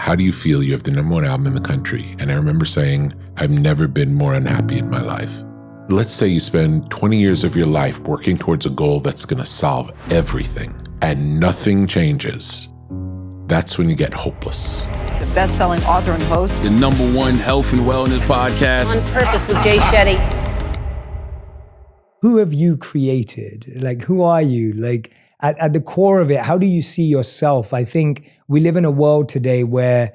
how do you feel? You have the #1 album in the country. And I remember saying, I've never been more unhappy in my life. Let's say you spend 20 years of your life working towards a goal that's going to solve everything and nothing changes. That's when you get hopeless. The best-selling author and host. The #1 health and wellness podcast. On Purpose with Jay Shetty. Who have you created? Like, who are you? Like, at the core of it, how do you see yourself? I think we live in a world today where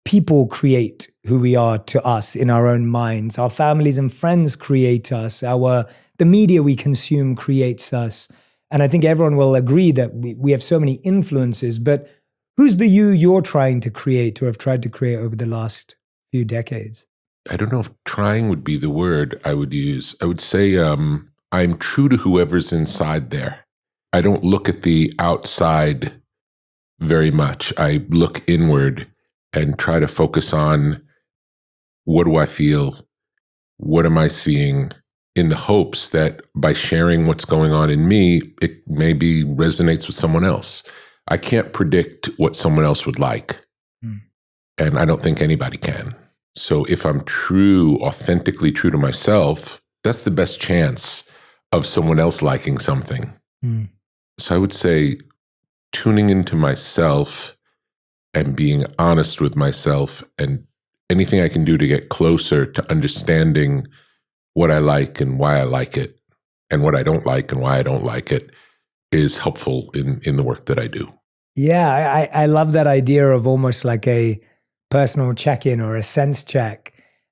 people create who we are to us in our own minds. Our families and friends create us. The media we consume creates us. And I think everyone will agree that we have so many influences, but who's the you're trying to create or have tried to create over the last few decades? I don't know if trying would be the word I would use. I would say I'm true to whoever's inside there. I don't look at the outside very much. I look inward and try to focus on what do I feel? What am I seeing? In the hopes that by sharing what's going on in me, it maybe resonates with someone else. I can't predict what someone else would like. And I don't think anybody can. So if I'm authentically true to myself, that's the best chance of someone else liking something. So I would say tuning into myself and being honest with myself and anything I can do to get closer to understanding what I like and why I like it and what I don't like and why I don't like it is helpful in the work that I do. Yeah, I love that idea of almost like a personal check-in or a sense check.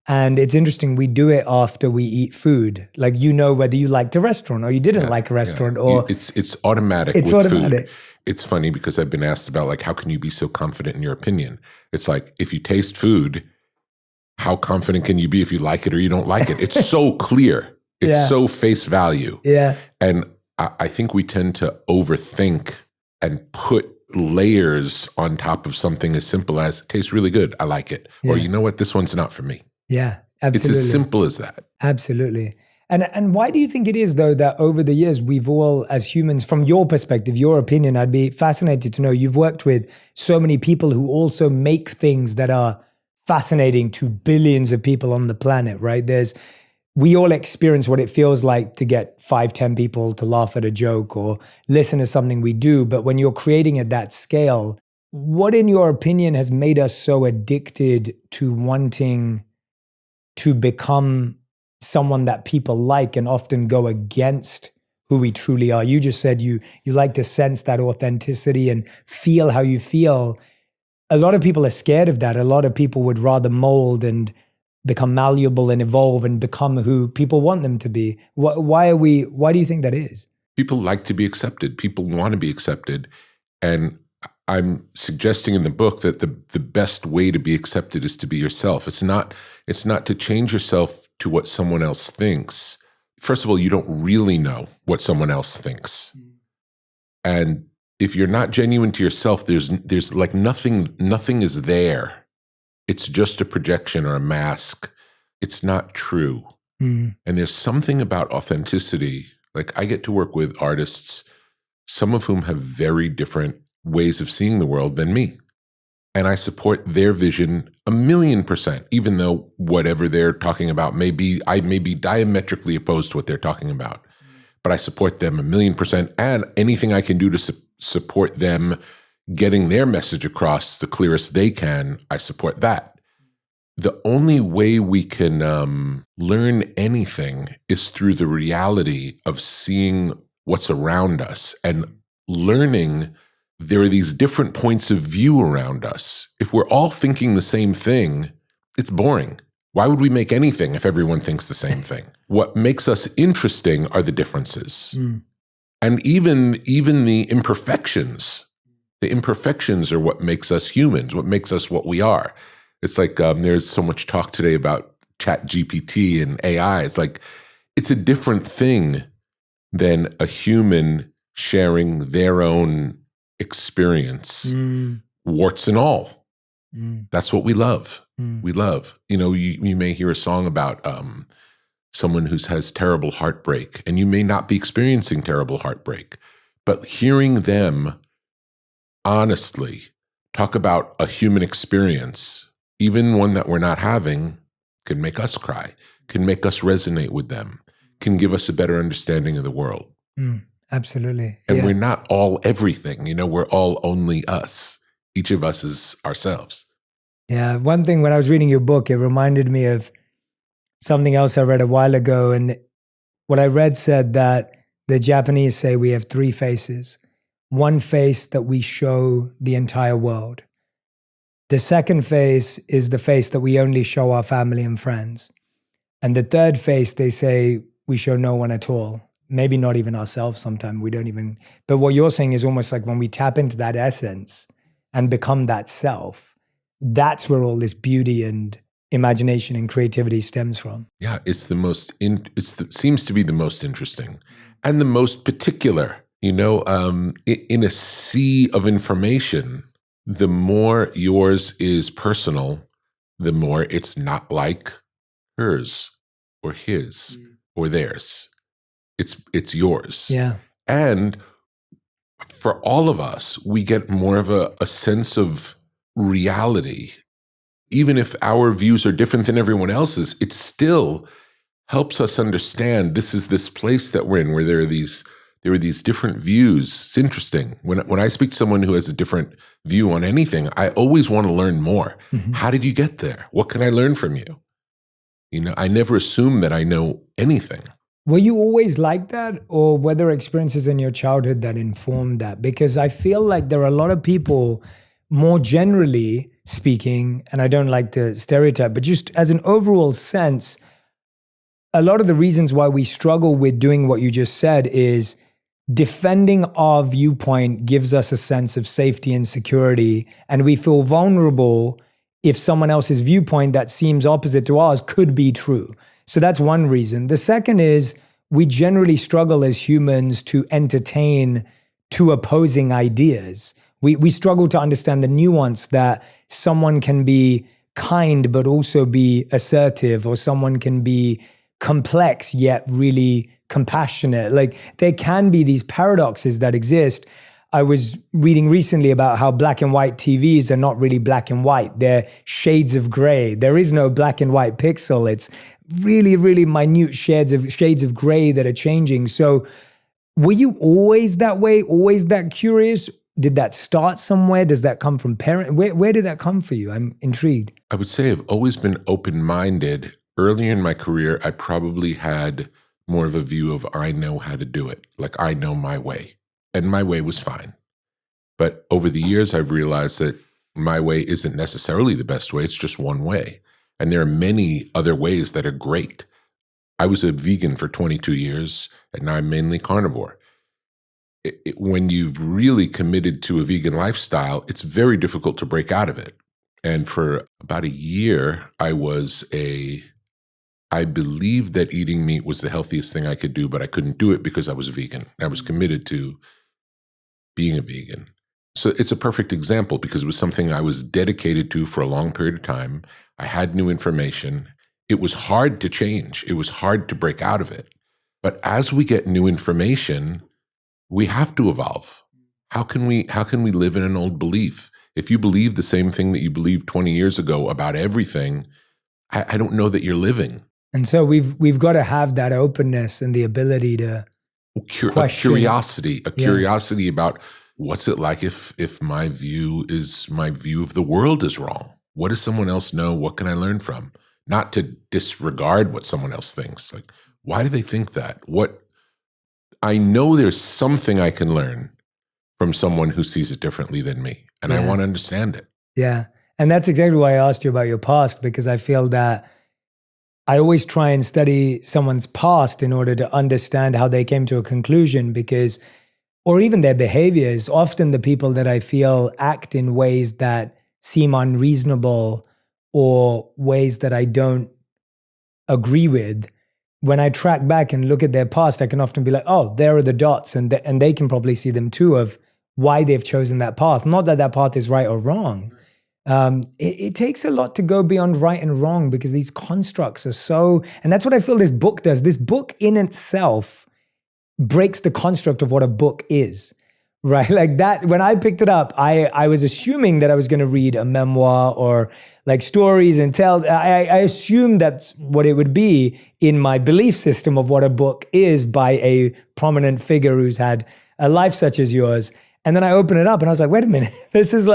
And it's interesting, we do it after we eat food. Like, you know whether you liked a restaurant or you didn't like a restaurant. Or it's automatic with food. It's funny because I've been asked about, like, how can you be so confident in your opinion? It's like, if you taste food, how confident can you be if you like it or you don't like it? It's so clear. It's so face value. Yeah. And I think we tend to overthink and put layers on top of something as simple as, it tastes really good, I like it. Or, you know what, this one's not for me. Yeah, absolutely. It's as simple as that. Absolutely. And why do you think it is, though, that over the years, we've all, as humans, from your perspective, your opinion, I'd be fascinated to know, you've worked with so many people who also make things that are fascinating to billions of people on the planet, right? We all experience what it feels like to get 5-10 people to laugh at a joke or listen to something we do. But when you're creating at that scale, what, in your opinion, has made us so addicted to wanting to become someone that people like and often go against who we truly are? You just said you like to sense that authenticity and feel how you feel. A lot of people are scared of that. A lot of people would rather mold and become malleable and evolve and become who people want them to be. Why do you think that is? People like to be accepted. People want to be accepted. And I'm suggesting in the book that the best way to be accepted is to be yourself. It's not to change yourself to what someone else thinks. First of all, you don't really know what someone else thinks. And if you're not genuine to yourself, there's like nothing is there. It's just a projection or a mask. It's not true. And there's something about authenticity. Like, I get to work with artists, some of whom have very different ways of seeing the world than me. And I support their vision 1,000,000%, even though whatever they're talking about I may be diametrically opposed to what they're talking about. But I support them 1,000,000%, and anything I can do to support them getting their message across the clearest they can, I support that. The only way we can learn anything is through the reality of seeing what's around us and learning there are these different points of view around us. If we're all thinking the same thing, it's boring. Why would we make anything if everyone thinks the same thing? What makes us interesting are the differences. And even the imperfections. The imperfections are what makes us humans, what makes us what we are. It's like there's so much talk today about ChatGPT and AI. It's like, it's a different thing than a human sharing their own experience, warts and all. That's what we love. We love. You know, you may hear a song about someone who has terrible heartbreak, and you may not be experiencing terrible heartbreak, but hearing them honestly talk about a human experience, even one that we're not having, can make us cry, can make us resonate with them, can give us a better understanding of the world. Absolutely. And we're not all everything, we're all only us. Each of us is ourselves. Yeah. One thing, when I was reading your book, it reminded me of something else I read a while ago. And what I read said that the Japanese say we have three faces. One face that we show the entire world. The second face is the face that we only show our family and friends. And the third face, they say, we show no one at all. Maybe not even ourselves sometimes. We don't even. But what you're saying is almost like when we tap into that essence and become that self, that's where all this beauty and imagination and creativity stems from. Yeah, it's seems to be the most interesting and the most particular. In a sea of information, the more yours is personal, the more it's not like hers or his or theirs. It's yours. Yeah. And for all of us, we get more of a sense of reality. Even if our views are different than everyone else's, it still helps us understand this is this place that we're in where there are these different views. It's interesting. When I speak to someone who has a different view on anything, I always want to learn more. Mm-hmm. How did you get there? What can I learn from you? I never assume that I know anything. Were you always like that, or were there experiences in your childhood that informed that? Because I feel like there are a lot of people, more generally speaking, and I don't like to stereotype, but just as an overall sense, a lot of the reasons why we struggle with doing what you just said is defending our viewpoint gives us a sense of safety and security, and we feel vulnerable if someone else's viewpoint that seems opposite to ours could be true. So that's one reason. The second is we generally struggle as humans to entertain two opposing ideas. We struggle to understand the nuance that someone can be kind but also be assertive, or someone can be complex yet really compassionate. Like, there can be these paradoxes that exist. I was reading recently about how black and white TVs are not really black and white. They're shades of gray. There is no black and white pixel. It's really, really minute shades of gray that are changing. So were you always that way, always that curious? Did that start somewhere? Does that come from parents? Where did that come for you? I'm intrigued. I would say I've always been open-minded. Early in my career, I probably had more of a view of I know how to do it. Like, I know my way. And my way was fine. But over the years, I've realized that my way isn't necessarily the best way. It's just one way. And there are many other ways that are great. I was a vegan for 22 years, and now I'm mainly carnivore. When you've really committed to a vegan lifestyle, it's very difficult to break out of it. And for about a year, I believed that eating meat was the healthiest thing I could do, but I couldn't do it because I was vegan. I was committed to being a vegan. So it's a perfect example because it was something I was dedicated to for a long period of time. I had new information. It was hard to change. It was hard to break out of it. But as we get new information, we have to evolve. How can we live in an old belief? If you believe the same thing that you believed 20 years ago about everything, I don't know that you're living. And so we've got to have that openness and the ability to question. A curiosity about what's it like if my view of the world is wrong. What does someone else know? What can I learn from? Not to disregard what someone else thinks. Like, why do they think that? I know there's something I can learn from someone who sees it differently than me, and I want to understand it. Yeah. And that's exactly why I asked you about your past, because I feel that I always try and study someone's past in order to understand how they came to a conclusion, or even their behaviors. Often the people that I feel act in ways that seem unreasonable or ways that I don't agree with, when I track back and look at their past, I can often be like, oh, there are the dots. And they can probably see them too, of why they've chosen that path. Not that that path is right or wrong. It takes a lot to go beyond right and wrong, because these constructs are so, and that's what I feel this book does. This book in itself breaks the construct of what a book is. right? Like that, when I picked it up, I was assuming that I was going to read a memoir or like stories and tales. I assumed that's what it would be in my belief system of what a book is by a prominent figure who's had a life such as yours. And then I opened it up and I was like, wait a minute, this is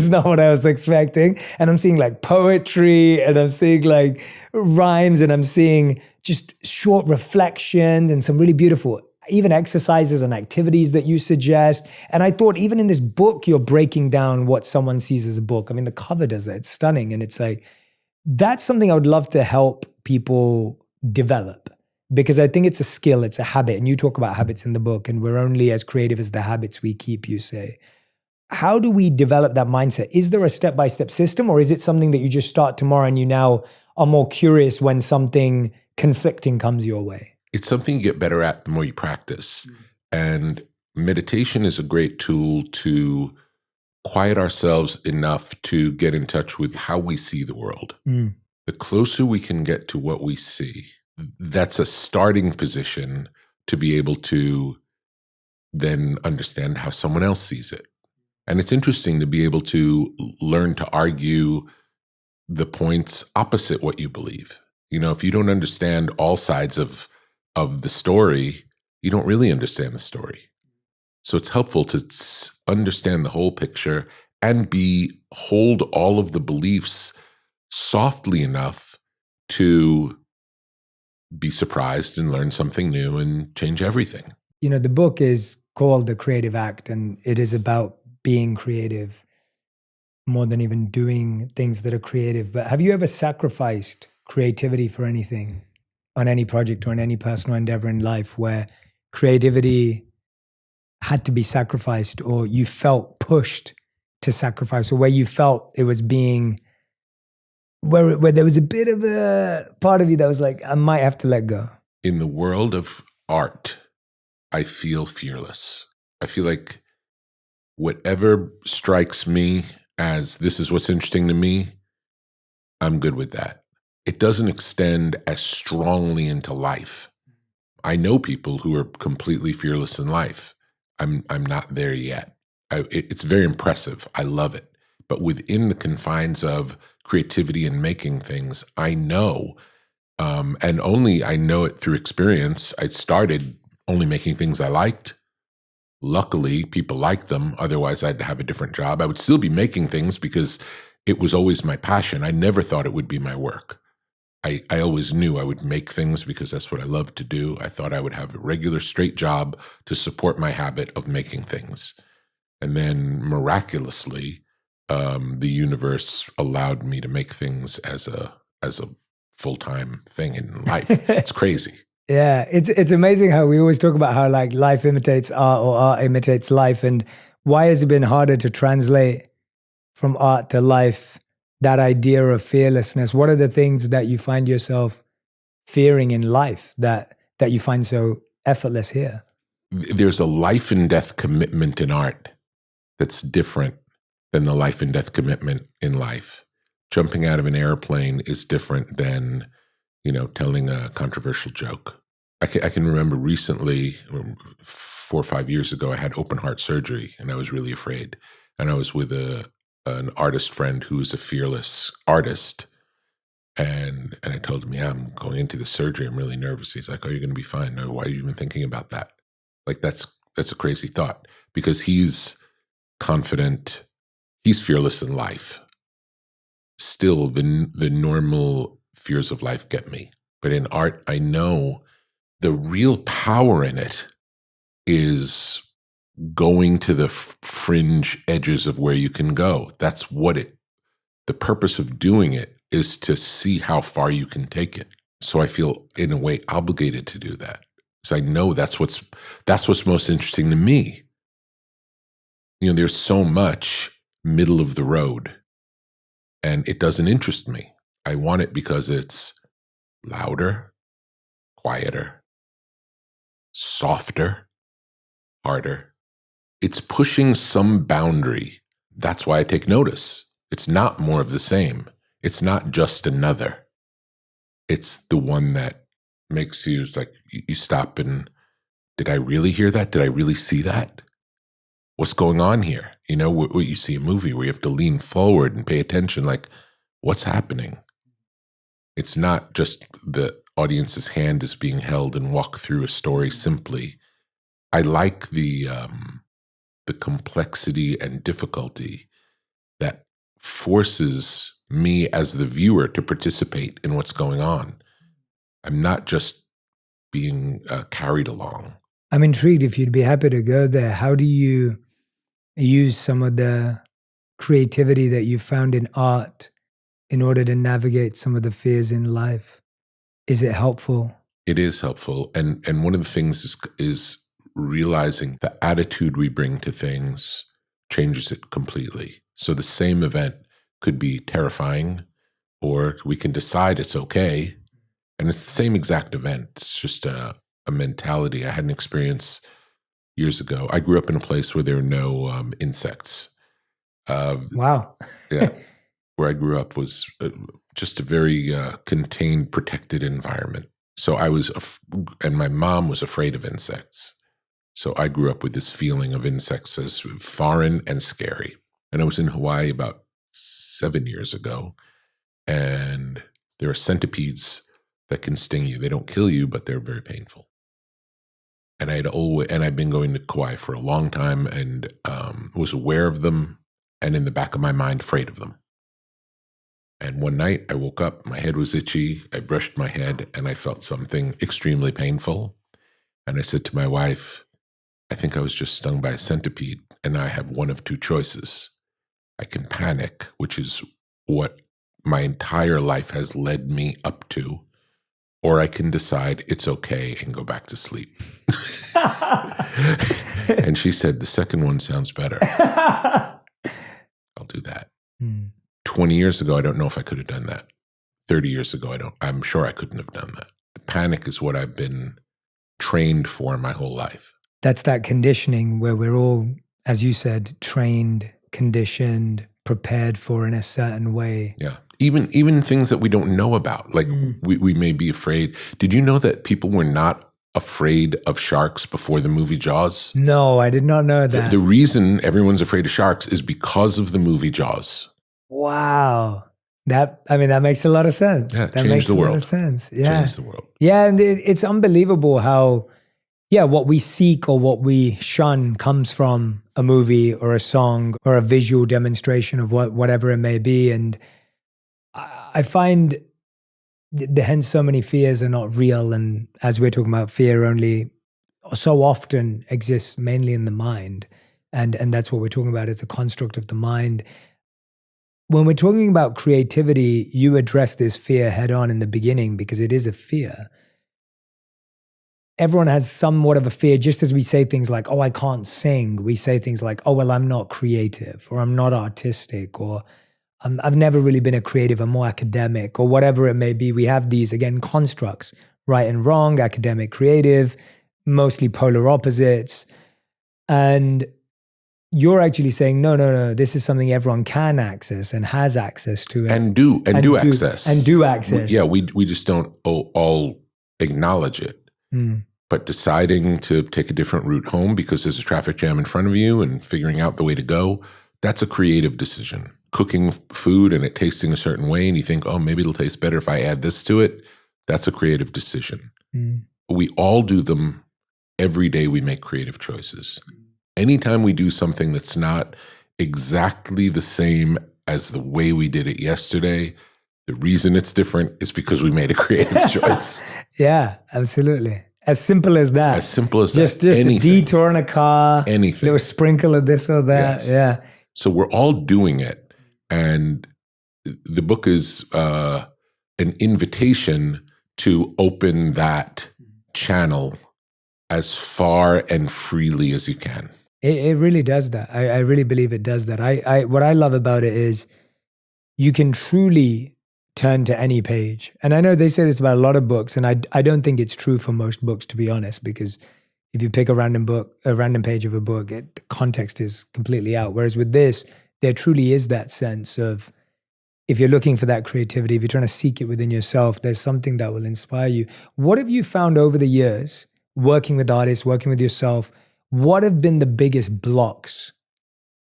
not what I was expecting. And I'm seeing like poetry and I'm seeing like rhymes and I'm seeing just short reflections and some really beautiful even exercises and activities that you suggest. And I thought even in this book, you're breaking down what someone sees as a book. I mean, the cover does that. It's stunning. And it's like, that's something I would love to help people develop because I think it's a skill, it's a habit. And you talk about habits in the book, and we're only as creative as the habits we keep, you say. How do we develop that mindset? Is there a step-by-step system, or is it something that you just start tomorrow and you now are more curious when something conflicting comes your way? It's something you get better at the more you practice. And meditation is a great tool to quiet ourselves enough to get in touch with how we see the world. The closer we can get to what we see, that's a starting position to be able to then understand how someone else sees it. And it's interesting to be able to learn to argue the points opposite what you believe. You know, if you don't understand all sides of the story, you don't really understand the story. So it's helpful to understand the whole picture and hold all of the beliefs softly enough to be surprised and learn something new and change everything. You know, the book is called The Creative Act, and it is about being creative more than even doing things that are creative. But have you ever sacrificed creativity for anything on any project or in any personal endeavor in life where creativity had to be sacrificed, or you felt pushed to sacrifice, or where you felt it was being, where there was a bit of a part of you that was like, I might have to let go? In the world of art, I feel fearless. I feel like whatever strikes me as this is what's interesting to me, I'm good with that. It doesn't extend as strongly into life. I know people who are completely fearless in life. I'm not there yet. It's very impressive. I love it. But within the confines of creativity and making things, I know, and only I know it through experience. I started only making things I liked. Luckily, people liked them. Otherwise, I'd have a different job. I would still be making things because it was always my passion. I never thought it would be my work. I always knew I would make things because that's what I love to do. I thought I would have a regular, straight job to support my habit of making things. And then miraculously, the universe allowed me to make things as a full-time thing in life. It's crazy. Yeah, it's amazing how we always talk about how like life imitates art or art imitates life. And why has it been harder to translate from art to life, that idea of fearlessness? What are the things that you find yourself fearing in life that you find so effortless here? There's a life and death commitment in art that's different than the life and death commitment in life. Jumping out of an airplane is different than, telling a controversial joke. I can remember recently, 4 or 5 years ago, I had open heart surgery and I was really afraid. And I was with an artist friend who is a fearless artist. And I told him, yeah, I'm going into the surgery. I'm really nervous. He's like, oh, you're going to be fine. No, why are you even thinking about that? Like, that's a crazy thought because he's confident. He's fearless in life. Still, the normal fears of life get me. But in art, I know the real power in it is going to the fringe edges of where you can go. That's the purpose of doing it is to see how far you can take it. So I feel in a way obligated to do that. So I know that's what's most interesting to me. There's so much middle of the road and it doesn't interest me. I want it because it's louder, quieter, softer, harder. It's pushing some boundary. That's why I take notice. It's not more of the same. It's not just another. It's the one that makes you like, you stop and, did I really hear that? Did I really see that? what's going on here? You know, what you see a movie where you have to lean forward and pay attention, like, what's happening? It's not just the audience's hand is being held and walk through a story simply. I like the complexity and difficulty that forces me as the viewer to participate in what's going on. I'm not just being carried along. I'm intrigued if you'd be happy to go there. How do you use some of the creativity that you found in art in order to navigate some of the fears in life? Is it helpful? It is helpful. And one of the things is realizing the attitude we bring to things changes it completely. So the same event could be terrifying, or we can decide it's okay. And it's the same exact event. It's just a mentality. I had an experience years ago. I grew up in a place where there were no insects. Wow. Yeah. Where I grew up was just a very contained, protected environment. So I was, and my mom was afraid of insects. So I grew up with this feeling of insects as foreign and scary. And I was in Hawaii about 7 years ago, and there are centipedes that can sting you. They don't kill you, but they're very painful. And I'd been going to Kauai for a long time, and was aware of them, and in the back of my mind, afraid of them. And one night I woke up, my head was itchy, I brushed my head, and I felt something extremely painful. And I said to my wife, I think I was just stung by a centipede, and I have one of two choices. I can panic, which is what my entire life has led me up to, or I can decide it's okay and go back to sleep. And she said, the second one sounds better. I'll do that. 20 years ago, I don't know if I could have done that. 30 years ago, I'm sure I couldn't have done that. The panic is what I've been trained for my whole life. That's that conditioning where we're all, as you said, trained, conditioned, prepared for in a certain way. Yeah. Even things that we don't know about, like we may be afraid. Did you know that people were not afraid of sharks before the movie Jaws? No, I did not know that. The reason everyone's afraid of sharks is because of the movie Jaws. Wow. That makes a lot of sense. Yeah, that makes a lot of sense. Yeah. Change the world. Yeah, and it's unbelievable how, what we seek or what we shun comes from a movie or a song or a visual demonstration of whatever it may be. And I find hence so many fears are not real. And as we're talking about, fear only so often exists mainly in the mind. And that's what we're talking about. It's a construct of the mind. When we're talking about creativity, you address this fear head on in the beginning because it is a fear. Everyone has somewhat of a fear, just as we say things like, oh, I can't sing. We say things like, oh, well, I'm not creative, or I'm not artistic, or I've never really been a creative, I'm more academic, or whatever it may be. We have these, again, constructs, right and wrong, academic, creative, mostly polar opposites. And you're actually saying, no, this is something everyone can access and has access to. And do access. And do access. Yeah, we just don't all acknowledge it. But deciding to take a different route home because there's a traffic jam in front of you and figuring out the way to go, that's a creative decision. Cooking food and it tasting a certain way and you think, oh, maybe it'll taste better if I add this to it, that's a creative decision. We all do them. Every day we make creative choices. Anytime we do something that's not exactly the same as the way we did it yesterday, the reason it's different is because we made a creative choice. Yeah, absolutely. As simple as that. As simple as just that. Just a detour in a car. Anything. Little sprinkle of this or that. Yes. Yeah. So we're all doing it. And the book is an invitation to open that channel as far and freely as you can. It really does that. I really believe it does that. What I love about it is you can truly turn to any page. And I know they say this about a lot of books, and I don't think it's true for most books, to be honest, because if you pick a random page of a book, the context is completely out. Whereas with this, there truly is that sense of, if you're looking for that creativity, if you're trying to seek it within yourself, there's something that will inspire you. What have you found over the years, working with artists, working with yourself? what have been the biggest blocks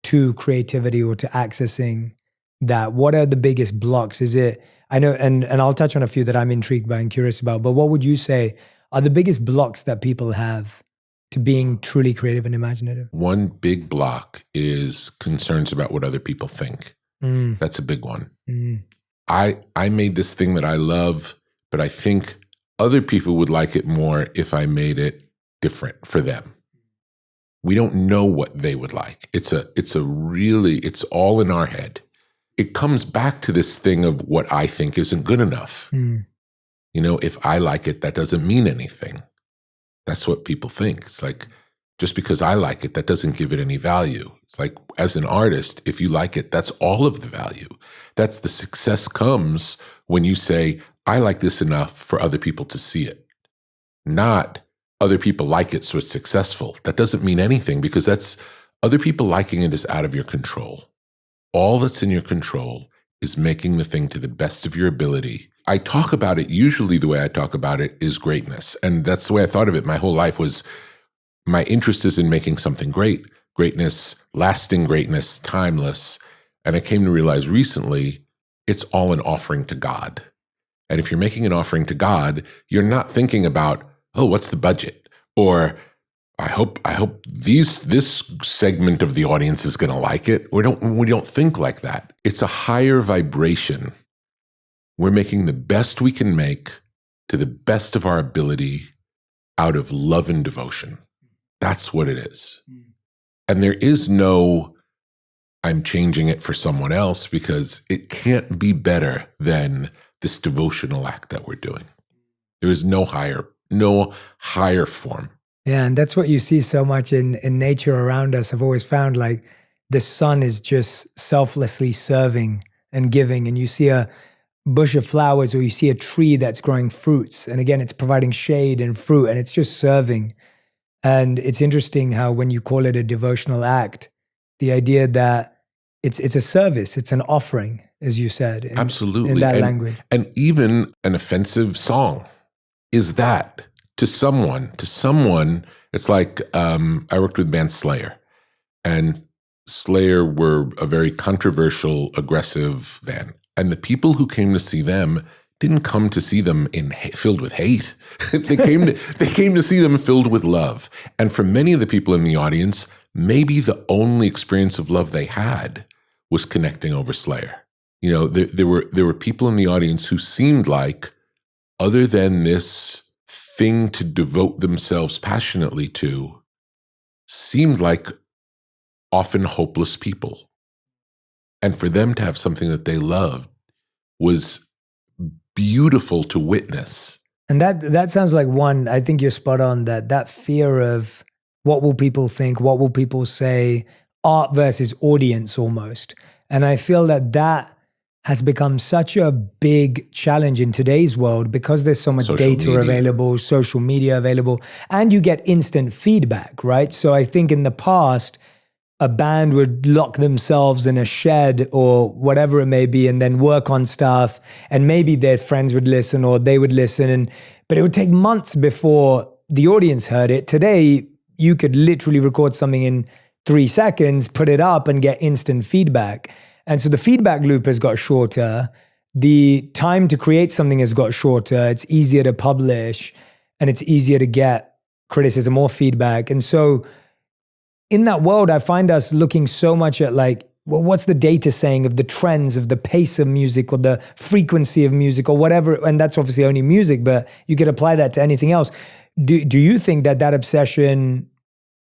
to creativity or to accessing that? What are the biggest blocks? Is it, I know, and I'll touch on a few that I'm intrigued by and curious about, but what would you say are the biggest blocks that people have to being truly creative and imaginative? One big block is concerns about what other people think. That's a big one. I made this thing that I love, but I think other people would like it more if I made it different for them. We don't know what they would like. It's all in our head. It comes back to this thing of what I think isn't good enough. You know, if I like it, that doesn't mean anything. That's what people think. It's like, just because I like it, that doesn't give it any value. It's like, as an artist, if you like it, that's all of the value. That's the success comes when you say, I like this enough for other people to see it. Not other people like it, so it's successful. That doesn't mean anything, because that's other people liking it is out of your control. All that's in your control is making the thing to the best of your ability. I talk about it, usually the way I talk about it is greatness. And that's the way I thought of it. My whole life was, my interest is in making something great. Greatness, lasting greatness, timeless. And I came to realize recently, it's all an offering to God. And if you're making an offering to God, you're not thinking about, oh, what's the budget? Or I hope this segment of the audience is going to like it. We don't think like that. It's a higher vibration. We're making the best we can make to the best of our ability out of love and devotion. That's what it is. And there is no, I'm changing it for someone else, because it can't be better than this devotional act that we're doing. There is no higher form. Yeah, and that's what you see so much in nature around us. I've always found, like, the sun is just selflessly serving and giving, and you see a bush of flowers or you see a tree that's growing fruits, and again, it's providing shade and fruit, and it's just serving. And it's interesting how when you call it a devotional act, the idea that it's a service, it's an offering, as you said. Absolutely. In that language. And even an offensive song is that to someone. It's like, I worked with band Slayer, and Slayer were a very controversial, aggressive band. And the people who came to see them didn't come to see them filled with hate. They came to see them filled with love. And for many of the people in the audience, maybe the only experience of love they had was connecting over Slayer. You know, there were people in the audience who seemed like, other than this thing to devote themselves passionately to, seemed like often hopeless people. And for them to have something that they loved was beautiful to witness. And that sounds like one, I think you're spot on, that fear of what will people think, what will people say, art versus audience almost. And I feel that has become such a big challenge in today's world, because there's so much data available, social media available, and you get instant feedback, right? So I think in the past, a band would lock themselves in a shed or whatever it may be and then work on stuff, and maybe their friends would listen or they would listen, but it would take months before the audience heard it. Today, you could literally record something in 3 seconds, put it up, and get instant feedback. And so the feedback loop has got shorter. The time to create something has got shorter. It's easier to publish, and it's easier to get criticism or feedback. And so in that world, I find us looking so much at, like, well, what's the data saying of the trends, of the pace of music or the frequency of music or whatever. And that's obviously only music, but you could apply that to anything else. Do you think that obsession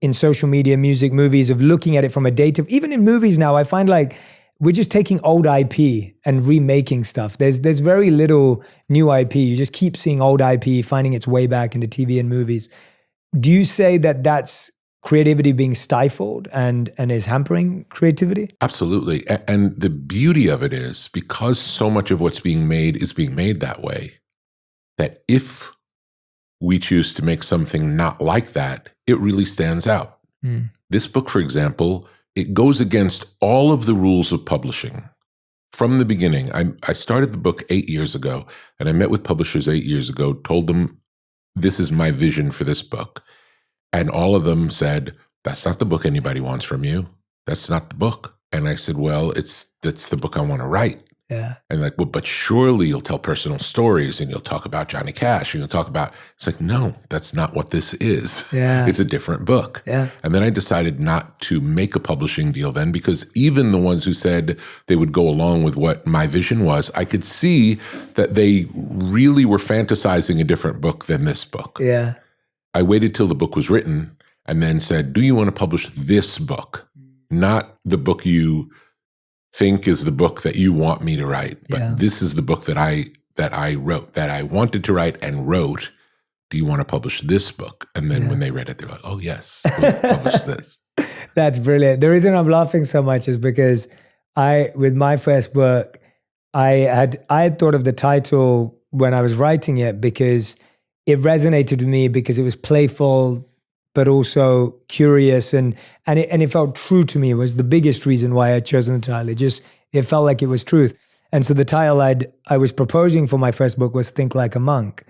in social media, music, movies, of looking at it from a data, even in movies now, I find like we're just taking old IP and remaking stuff. There's very little new IP. You just keep seeing old IP finding its way back into TV and movies. Do you say that that's creativity being stifled and is hampering creativity? Absolutely. And the beauty of it is, because so much of what's being made is being made that way, that if we choose to make something not like that, it really stands out. This book, for example, it goes against all of the rules of publishing. From the beginning, I started the book 8 years ago, and I met with publishers 8 years ago, told them, this is my vision for this book. And all of them said, that's not the book anybody wants from you. That's not the book. And I said, well, that's the book I want to write. Yeah. And like, well, but surely you'll tell personal stories and you'll talk about Johnny Cash and you'll talk about, it's like, no, that's not what this is. Yeah. It's a different book. Yeah. And then I decided not to make a publishing deal then, because even the ones who said they would go along with what my vision was, I could see that they really were fantasizing a different book than this book. Yeah. I waited till the book was written and then said, do you want to publish this book? Not the book you think is the book that you want me to write, but this is the book that I wrote, that I wanted to write and wrote. Do you want to publish this book? And then when they read it, they're like, oh yes, we'll publish this. That's brilliant. The reason I'm laughing so much is because with my first book, I had thought of the title when I was writing it because it resonated with me because it was playful, but also curious, and it felt true to me. It was the biggest reason why I'd chosen the title. It felt like it was truth. And so the title I was proposing for my first book was Think Like a Monk.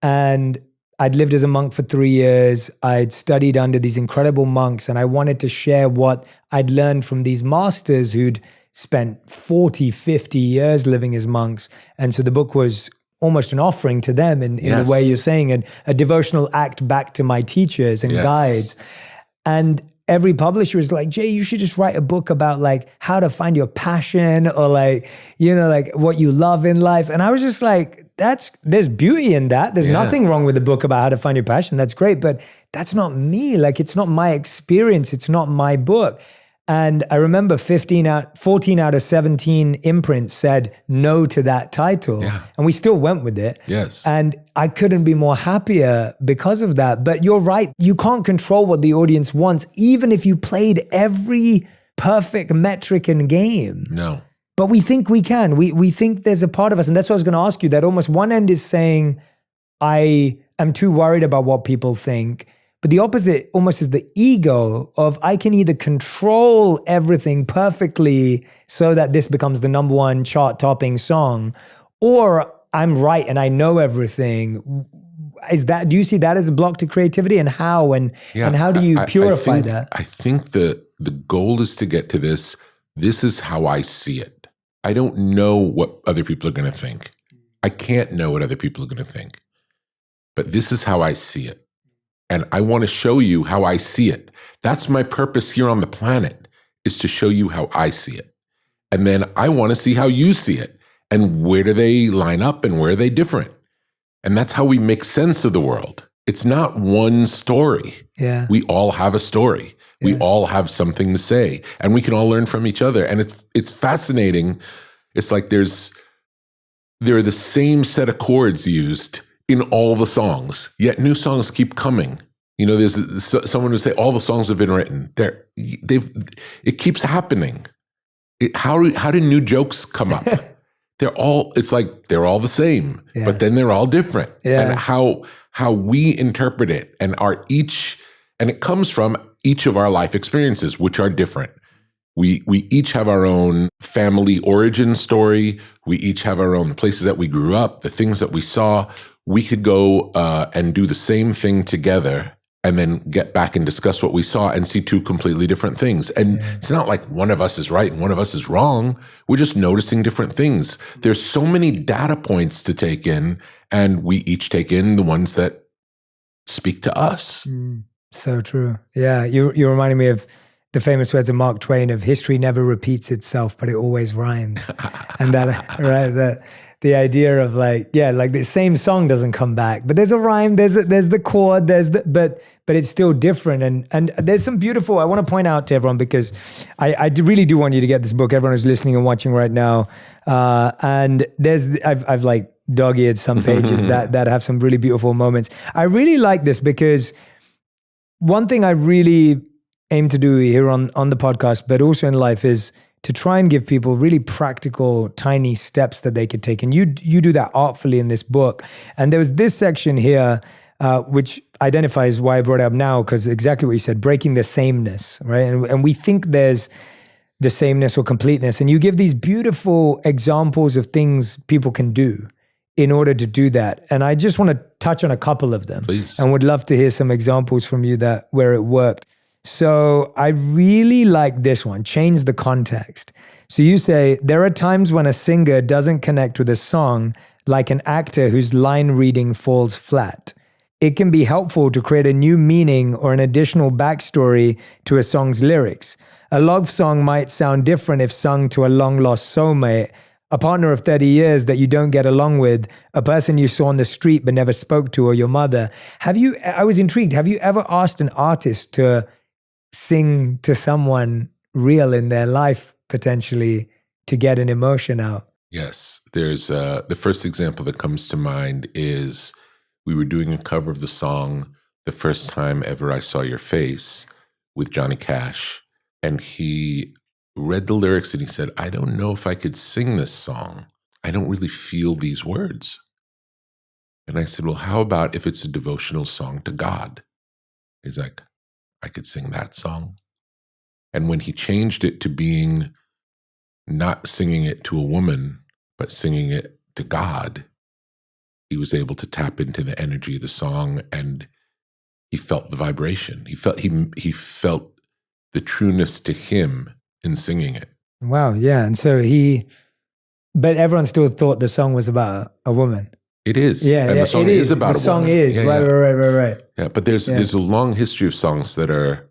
And I'd lived as a monk for 3 years. I'd studied under these incredible monks, and I wanted to share what I'd learned from these masters who'd spent 40, 50 years living as monks. And so the book was almost an offering to them in the way you're saying, and a devotional act back to my teachers and guides. And every publisher was like, Jay, you should just write a book about like how to find your passion, or like, you know, like what you love in life. And I was just like, there's beauty in that. There's nothing wrong with a book about how to find your passion. That's great, but that's not me. Like, it's not my experience. It's not my book. And I remember 14 out of 17 imprints said no to that title. Yeah. And we still went with it. Yes. And I couldn't be more happier because of that. But you're right. You can't control what the audience wants, even if you played every perfect metric and game. No. But we think we can. We think there's a part of us. And that's what I was going to ask you, that almost one end is saying, I am too worried about what people think. But the opposite almost is the ego of, I can either control everything perfectly so that this becomes the number one chart-topping song, or I'm right and I know everything. Do you see that as a block to creativity, and how, and how do you purify that? I think the goal is to get to this is how I see it. I don't know what other people are going to think. I can't know what other people are going to think. But this is how I see it. And I want to show you how I see it. That's my purpose here on the planet, is to show you how I see it. And then I want to see how you see it. And where do they line up and where are they different? And that's how we make sense of the world. It's not one story. Yeah. We all have a story. We all have something to say. And we can all learn from each other. And it's fascinating. It's like there are the same set of chords used in all the songs, yet new songs keep coming. You know, there's someone who say all the songs have been written. It keeps happening. How do new jokes come up? They're all the same, but then they're all different. And how we interpret it and it comes from each of our life experiences, which are different. We each have our own family origin story. We each have our own places that we grew up, the things that we saw. We could go and do the same thing together and then get back and discuss what we saw and see two completely different things. And it's not like one of us is right and one of us is wrong. We're just noticing different things. There's so many data points to take in, and we each take in the ones that speak to us. So true. Yeah, you're reminding me of the famous words of Mark Twain of, history never repeats itself, but it always rhymes. And that, right, the idea of like the same song doesn't come back, but there's a rhyme, there's the chord, but it's still different. And there's some beautiful, I want to point out to everyone, because I really do want you to get this book, everyone who's listening and watching right now. And I've like dog-eared some pages that have some really beautiful moments. I really like this because one thing I really aim to do here on the podcast, but also in life, is to try and give people really practical, tiny steps that they could take. And you do that artfully in this book. And there was this section here, which identifies why I brought it up now, because exactly what you said, breaking the sameness, right? And we think there's the sameness or completeness. And you give these beautiful examples of things people can do in order to do that. And I just want to touch on a couple of them. Please. And would love to hear some examples from you where it worked. So I really like this one, change the context. So you say, there are times when a singer doesn't connect with a song like an actor whose line reading falls flat. It can be helpful to create a new meaning or an additional backstory to a song's lyrics. A love song might sound different if sung to a long-lost soulmate, a partner of 30 years that you don't get along with, a person you saw on the street but never spoke to, or your mother. I was intrigued, have you ever asked an artist to sing to someone real in their life, potentially, to get an emotion out? Yes. There's the first example that comes to mind is we were doing a cover of the song The First Time Ever I Saw Your Face with Johnny Cash. And he read the lyrics and he said, I don't know if I could sing this song. I don't really feel these words. And I said, well, how about if it's a devotional song to God? He's like, I could sing that song. And when he changed it to being not singing it to a woman, but singing it to God, he was able to tap into the energy of the song, and he felt the vibration. He felt the trueness to him in singing it. Wow, yeah. And so but everyone still thought the song was about a woman. It is. Yeah, and the song is about a woman. The song is, yeah, right. Yeah, but there's a long history of songs that are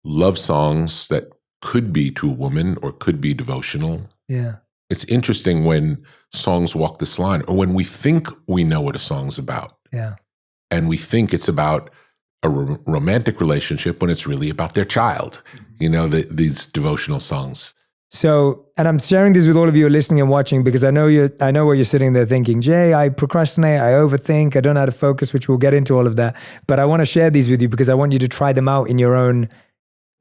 love songs that could be to a woman or could be devotional. Yeah. It's interesting when songs walk this line, or when we think we know what a song's about. Yeah. And we think it's about a romantic relationship when it's really about their child, these devotional songs. So, and I'm sharing this with all of you who are listening and watching, because I know what you're sitting there thinking, Jay, I procrastinate, I overthink, I don't know how to focus, which we'll get into all of that. But I want to share these with you because I want you to try them out in your own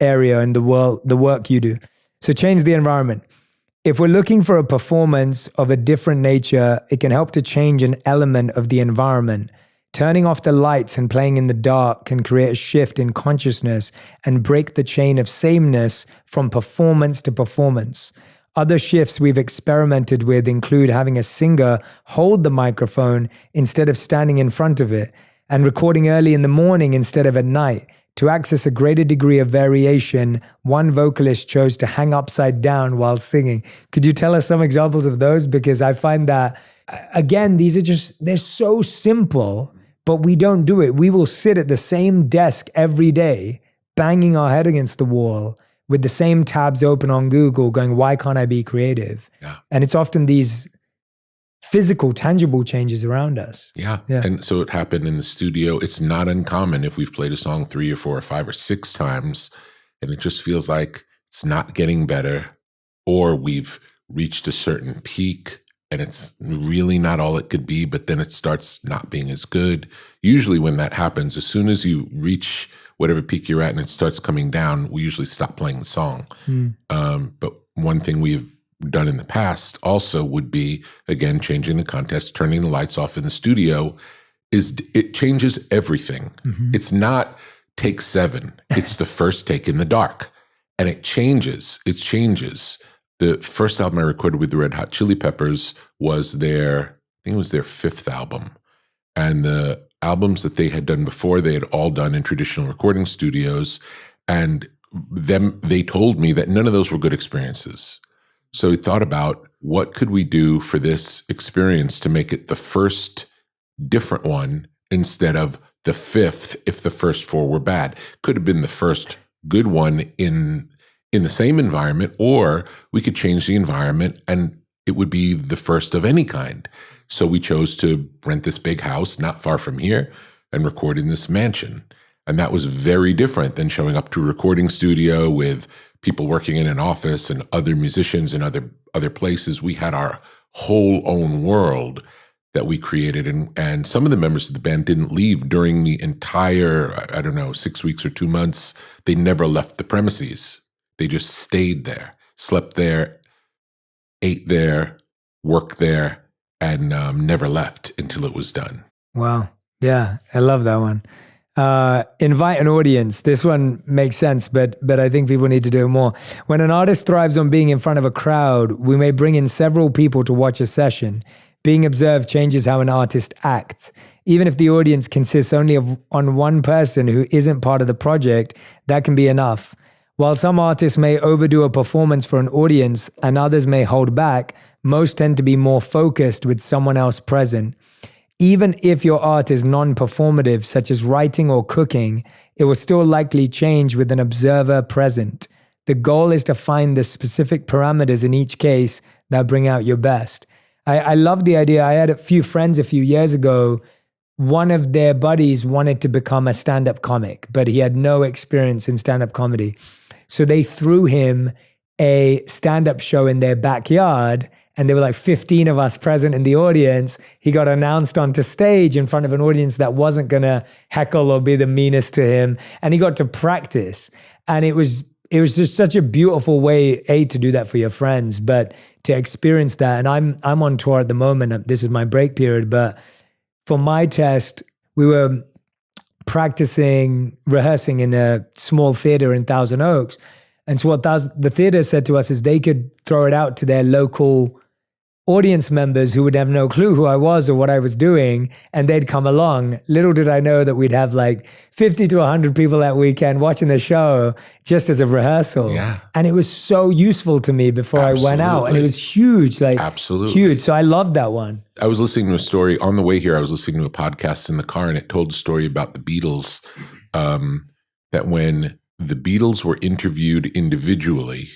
area and the work you do. So change the environment. If we're looking for a performance of a different nature, it can help to change an element of the environment. Turning off the lights and playing in the dark can create a shift in consciousness and break the chain of sameness from performance to performance. Other shifts we've experimented with include having a singer hold the microphone instead of standing in front of it, and recording early in the morning instead of at night. To access a greater degree of variation, one vocalist chose to hang upside down while singing. Could you tell us some examples of those? Because I find that, again, they're so simple, but we don't do it. We will sit at the same desk every day, banging our head against the wall with the same tabs open on Google going, why can't I be creative? Yeah. And it's often these physical, tangible changes around us. Yeah. And so it happened in the studio. It's not uncommon if we've played a song 3 or 4 or 5 or 6 times and it just feels like it's not getting better, or we've reached a certain peak and it's really not all it could be, but then it starts not being as good. Usually when that happens, as soon as you reach whatever peak you're at and it starts coming down, we usually stop playing the song. But one thing we've done in the past also would be, again, changing the context, turning the lights off in the studio. It changes everything. Mm-hmm. It's not take 7. It's the first take in the dark. And it changes. The first album I recorded with the Red Hot Chili Peppers was I think it was their 5th album. And the albums that they had done before, they had all done in traditional recording studios. And they told me that none of those were good experiences. So we thought about, what could we do for this experience to make it the first different one instead of the 5th if the first 4 were bad. Could have been the first good one in the same environment, or we could change the environment and it would be the first of any kind. So we chose to rent this big house not far from here and record in this mansion. And that was very different than showing up to a recording studio with people working in an office and other musicians in other places. We had our whole own world that we created. And some of the members of the band didn't leave during the entire, 6 weeks or 2 months. They never left the premises. They just stayed there, slept there, ate there, worked there, and never left until it was done. Wow. Yeah, I love that one. Invite an audience. This one makes sense, but I think people need to do it more. When an artist thrives on being in front of a crowd, we may bring in several people to watch a session. Being observed changes how an artist acts. Even if the audience consists only on one person who isn't part of the project, that can be enough. While some artists may overdo a performance for an audience and others may hold back, most tend to be more focused with someone else present. Even if your art is non-performative, such as writing or cooking, it will still likely change with an observer present. The goal is to find the specific parameters in each case that bring out your best. I love the idea. I had a few friends a few years ago. One of their buddies wanted to become a stand-up comic, but he had no experience in stand-up comedy. So they threw him a stand-up show in their backyard, and there were like 15 of us present in the audience. He got announced onto stage in front of an audience that wasn't going to heckle or be the meanest to him. And he got to practice. And it was just such a beautiful way, to do that for your friends, but to experience that. And I'm on tour at the moment. This is my break period. But for my test, we were rehearsing in a small theater in Thousand Oaks. And so what the theater said to us is they could throw it out to their local audience members who would have no clue who I was or what I was doing, and they'd come along. Little did I know that we'd have like 50 to 100 people that weekend watching the show just as a rehearsal. Yeah. And it was so useful to me before I went out. And it was huge, Absolutely. huge. So I loved that one. I was listening to a story on the way here. I was listening to a podcast in the car, and it told a story about the Beatles, that when the Beatles were interviewed individually,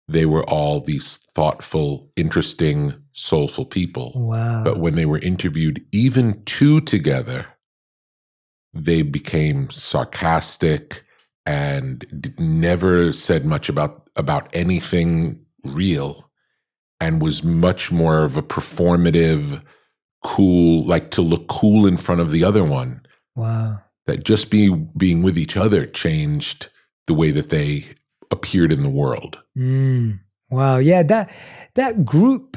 they were all these thoughtful, interesting, soulful people. Wow. But when they were interviewed even two together, they became sarcastic and never said much about anything real, and was much more of a performative, cool, like to look cool in front of the other one. Wow. That just being with each other changed the way that they appeared in the world. Wow. Yeah, that group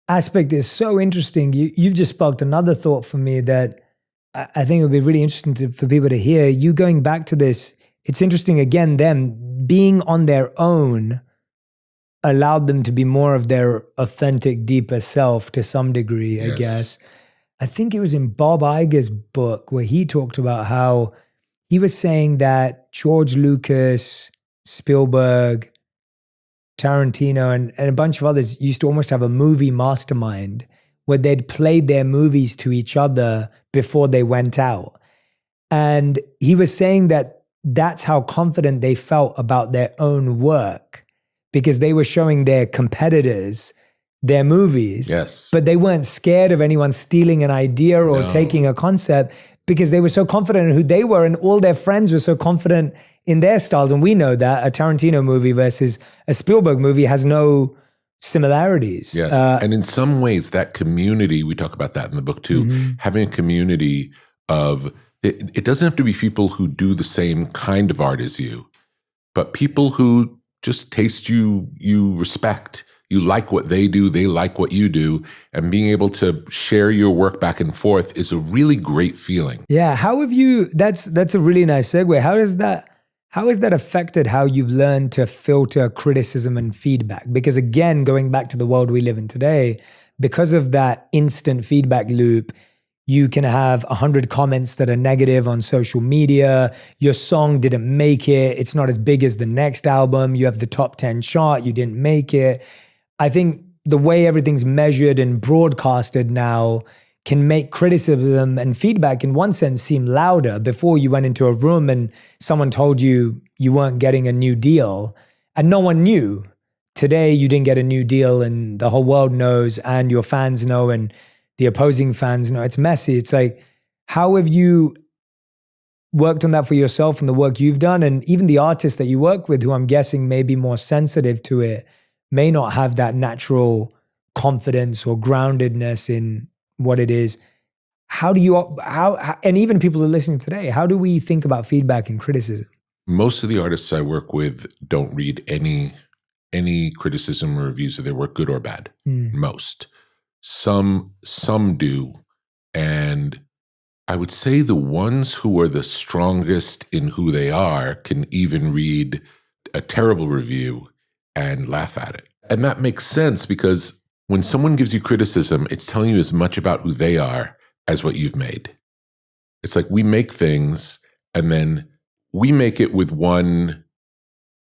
aspect is so interesting. You've just sparked another thought for me that I think it would be really interesting for people to hear. You going back to this, it's interesting, again, them being on their own allowed them to be more of their authentic, deeper self to some degree, I guess. I think it was in Bob Iger's book where he talked about how he was saying that George Lucas, Spielberg, Tarantino, and a bunch of others used to almost have a movie mastermind where they'd played their movies to each other before they went out. And he was saying that that's how confident they felt about their own work, because they were showing their competitors their movies, but they weren't scared of anyone stealing an idea or taking a concept, because they were so confident in who they were, and all their friends were so confident in their styles. And we know that a Tarantino movie versus a Spielberg movie has no similarities. Yes. And in some ways, that community, we talk about that in the book too, having a community of, it doesn't have to be people who do the same kind of art as you, but people who just taste you respect. You like what they do, they like what you do, and being able to share your work back and forth is a really great feeling. Yeah, how have you, that's a really nice segue. How has that affected how you've learned to filter criticism and feedback? Because again, going back to the world we live in today, because of that instant feedback loop, you can have 100 comments that are negative on social media. Your song didn't make it. It's not as big as the next album. You have the top 10 chart. You didn't make it. I think the way everything's measured and broadcasted now can make criticism and feedback in one sense seem louder. Before, you went into a room and someone told you you weren't getting a new deal and no one knew. Today, you didn't get a new deal and the whole world knows, and your fans know and the opposing fans know. It's messy. It's like, how have you worked on that for yourself and the work you've done? And even the artists that you work with, who I'm guessing may be more sensitive to it, may not have that natural confidence or groundedness in what it is. How do you, and even people who are listening today, how do we think about feedback and criticism? Most of the artists I work with don't read any criticism or reviews of their work, good or bad. Most. Some do. And I would say the ones who are the strongest in who they are can even read a terrible review and laugh at it. And that makes sense, because when someone gives you criticism, it's telling you as much about who they are as what you've made. It's like we make things and then we make it with one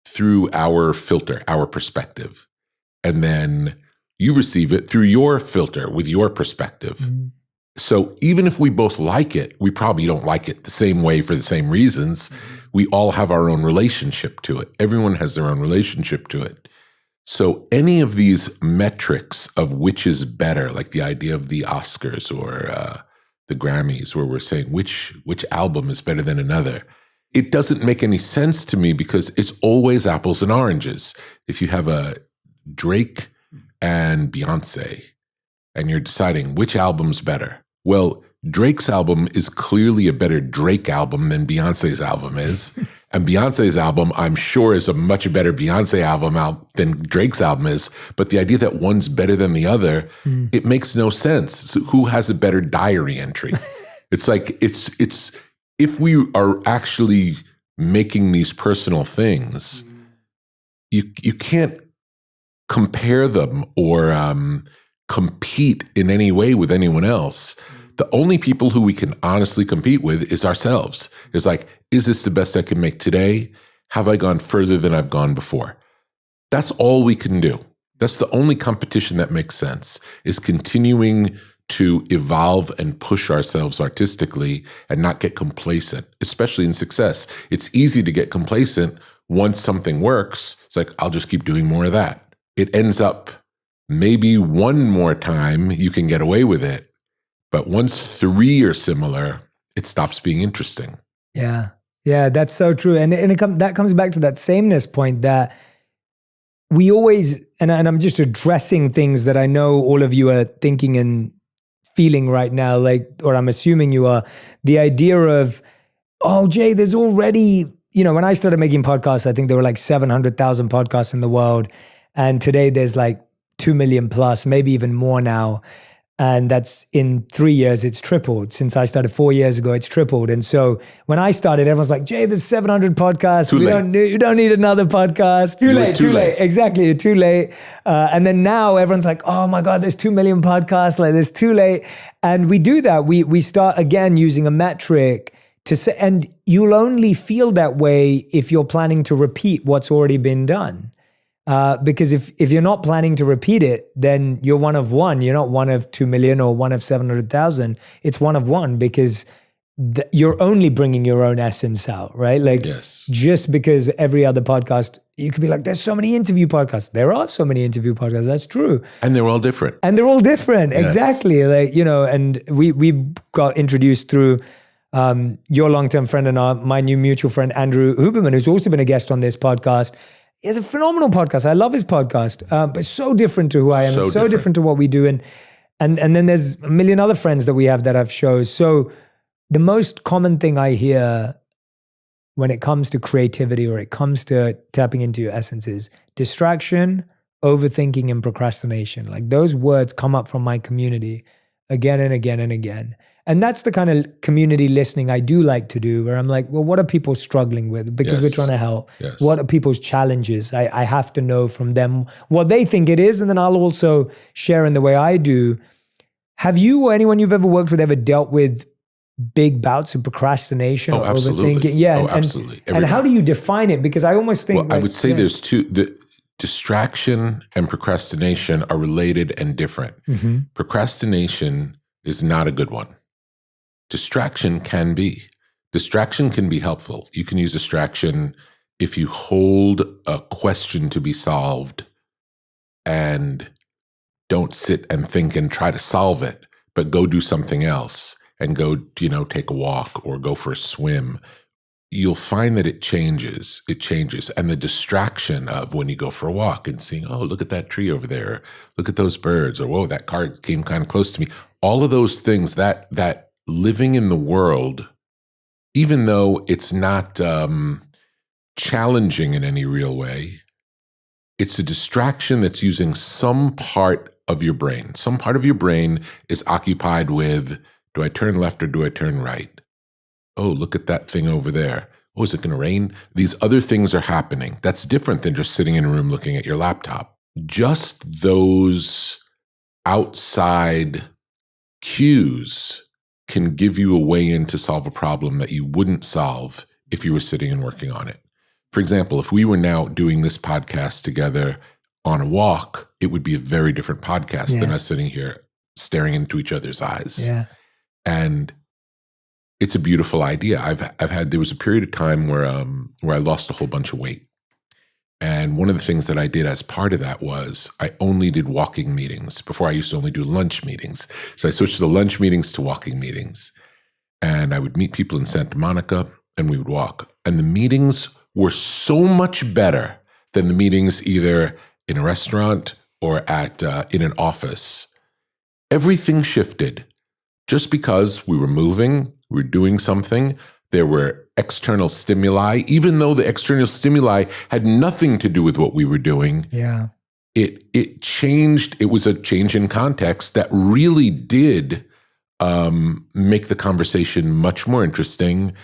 through our filter, our perspective. And then you receive it through your filter with your perspective. Mm-hmm. So even if we both like it, we probably don't like it the same way for the same reasons. Mm-hmm. We all have our own relationship to it. Everyone has their own relationship to it. So any of these metrics of which is better, like the idea of the Oscars or the Grammys, where we're saying which album is better than another, it doesn't make any sense to me because it's always apples and oranges. If you have a Drake and Beyonce and you're deciding which album's better, well, Drake's album is clearly a better Drake album than Beyonce's album is. And Beyonce's album, I'm sure, is a much better Beyonce album than Drake's album is. But the idea that one's better than the other, it makes no sense. So who has a better diary entry? It's like, it's if we are actually making these personal things, you can't compare them or compete in any way with anyone else. The only people who we can honestly compete with is ourselves. It's like, is this the best I can make today? Have I gone further than I've gone before? That's all we can do. That's the only competition that makes sense, is continuing to evolve and push ourselves artistically and not get complacent, especially in success. It's easy to get complacent once something works. It's like, I'll just keep doing more of that. It ends up maybe one more time you can get away with it. But once 3 are similar, it stops being interesting. Yeah, that's so true. And that comes back to that sameness point that we always, and I'm just addressing things that I know all of you are thinking and feeling right now, like, or I'm assuming you are, the idea of, oh, Jay, there's already, when I started making podcasts, I think there were like 700,000 podcasts in the world. And today there's like 2 million plus, maybe even more now. And that's in 3 years, it's tripled. Since I started 4 years ago, it's tripled. And so when I started, everyone's like, Jay, there's 700 podcasts. You don't need another podcast. Too late. Exactly, you're too late. And then now everyone's like, oh my God, there's 2 million podcasts. Like, there's too late. And we do that. We start again using a metric to say, and you'll only feel that way if you're planning to repeat what's already been done. Because if you're not planning to repeat it, then you're one of one. You're not one of 2 million or one of 700,000. It's one of one because you're only bringing your own essence out, right? Like, yes. Just because every other podcast, you could be like, there's so many interview podcasts. There are so many interview podcasts. That's true. And they're all different. Yes. Exactly. Like, and we got introduced through your long-term friend and my new mutual friend, Andrew Huberman, who's also been a guest on this podcast. He has a phenomenal podcast. I love his podcast, but so different to who I am. So different to what we do. And then there's a million other friends that we have that have shows. So the most common thing I hear when it comes to creativity or it comes to tapping into your essence is distraction, overthinking, and procrastination. Like, those words come up from my community again and again and again. And that's the kind of community listening I do like to do, where I'm like, well, what are people struggling with? Because we're trying to help. Yes. What are people's challenges? I have to know from them what they think it is, and then I'll also share in the way I do. Have you or anyone you've ever worked with ever dealt with big bouts of procrastination or overthinking? Yeah, absolutely. And how do you define it? Because I almost think... I would say there's two... Distraction and procrastination are related and different. Mm-hmm. Procrastination is not a good one. Distraction can be. Distraction can be helpful. You can use distraction if you hold a question to be solved and don't sit and think and try to solve it, but go do something else and go, take a walk or go for a swim. You'll find that it changes. And the distraction of when you go for a walk and seeing, oh, look at that tree over there. Look at those birds. Or, whoa, that car came kind of close to me. All of those things, that living in the world, even though it's not challenging in any real way, it's a distraction that's using some part of your brain. Some part of your brain is occupied with, do I turn left or do I turn right? Oh, look at that thing over there. Oh, is it going to rain? These other things are happening. That's different than just sitting in a room looking at your laptop. Just those outside cues can give you a way in to solve a problem that you wouldn't solve if you were sitting and working on it. For example, if we were now doing this podcast together on a walk, it would be a very different podcast than us sitting here staring into each other's eyes. Yeah. And it's a beautiful idea. There was a period of time where I lost a whole bunch of weight. And one of the things that I did as part of that was I only did walking meetings. Before, I used to only do lunch meetings. So I switched the lunch meetings to walking meetings. And I would meet people in Santa Monica and we would walk. And the meetings were so much better than the meetings either in a restaurant or in an office. Everything shifted just because we were moving, we were doing something. There were external stimuli, even though the external stimuli had nothing to do with what we were doing. Yeah. It changed. It was a change in context that really did make the conversation much more interesting.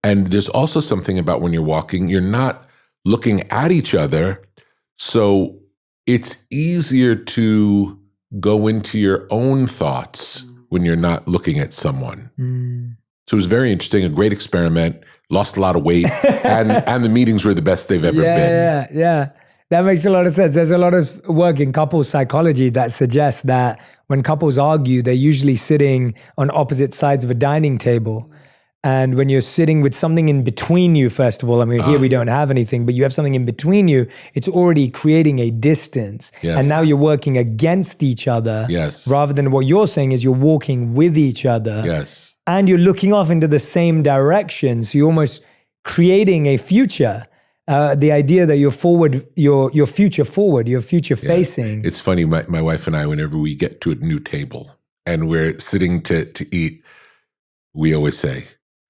And there's also something about when you're walking, you're not looking at each other. So it's easier to go into your own thoughts when you're not looking at someone. So it was very interesting, a great experiment, lost a lot of weight, and the meetings were the best they've ever been. Yeah. That makes a lot of sense. There's a lot of work in couples psychology that suggests that when couples argue, they're usually sitting on opposite sides of a dining table. And when you're sitting with something in between you, first of all, I mean, here we don't have anything, but you have something in between you, it's already creating a distance. Yes. And now you're working against each other. Yes. Rather than what you're saying is you're walking with each other. Yes. And you're looking off into the same direction. So you're almost creating a future. The idea that you're forward, you're future forward, you're future facing. It's funny, my wife and I, whenever we get to a new table and we're sitting to eat, we always say,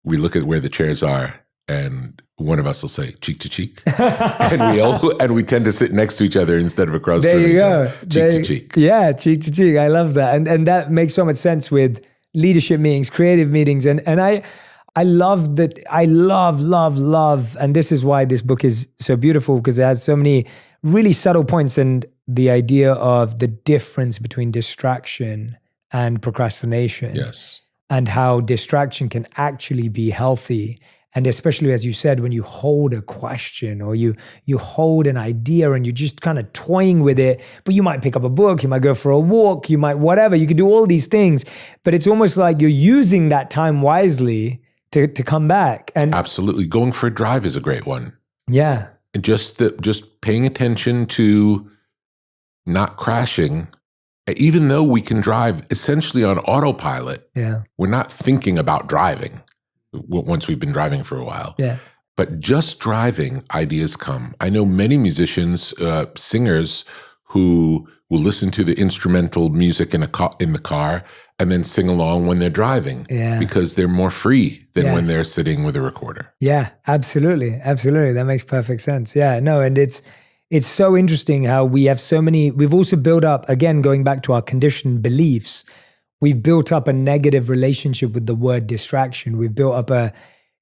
we look at where the chairs are and one of us will say cheek to cheek. and we tend to sit next to each other instead of across from each other. Cheek to cheek. Yeah, cheek to cheek. I love that. And that makes so much sense with leadership meetings, creative meetings. And I love that. I love. And this is why this book is so beautiful, because it has so many really subtle points, and the idea of the difference between distraction and procrastination. Yes. And how distraction can actually be healthy. And especially, as you said, when you hold a question or you hold an idea and you're just kind of toying with it, but you might pick up a book, you might go for a walk, you might whatever, you could do all these things, but it's almost like you're using that time wisely to come back. And absolutely. Going for a drive is a great one. Yeah. And just paying attention to not crashing. Even though we can drive essentially on autopilot, we're not thinking about driving once we've been driving for a while. Yeah. But just driving, ideas come. I know many musicians, singers who will listen to the instrumental music in the car and then sing along when they're driving because they're more free than when they're sitting with a recorder. Yeah, absolutely. Absolutely. That makes perfect sense. Yeah, no, and it's so interesting how we have so many, we've also built up, again, going back to our conditioned beliefs, we've built up a negative relationship with the word distraction. We've built up a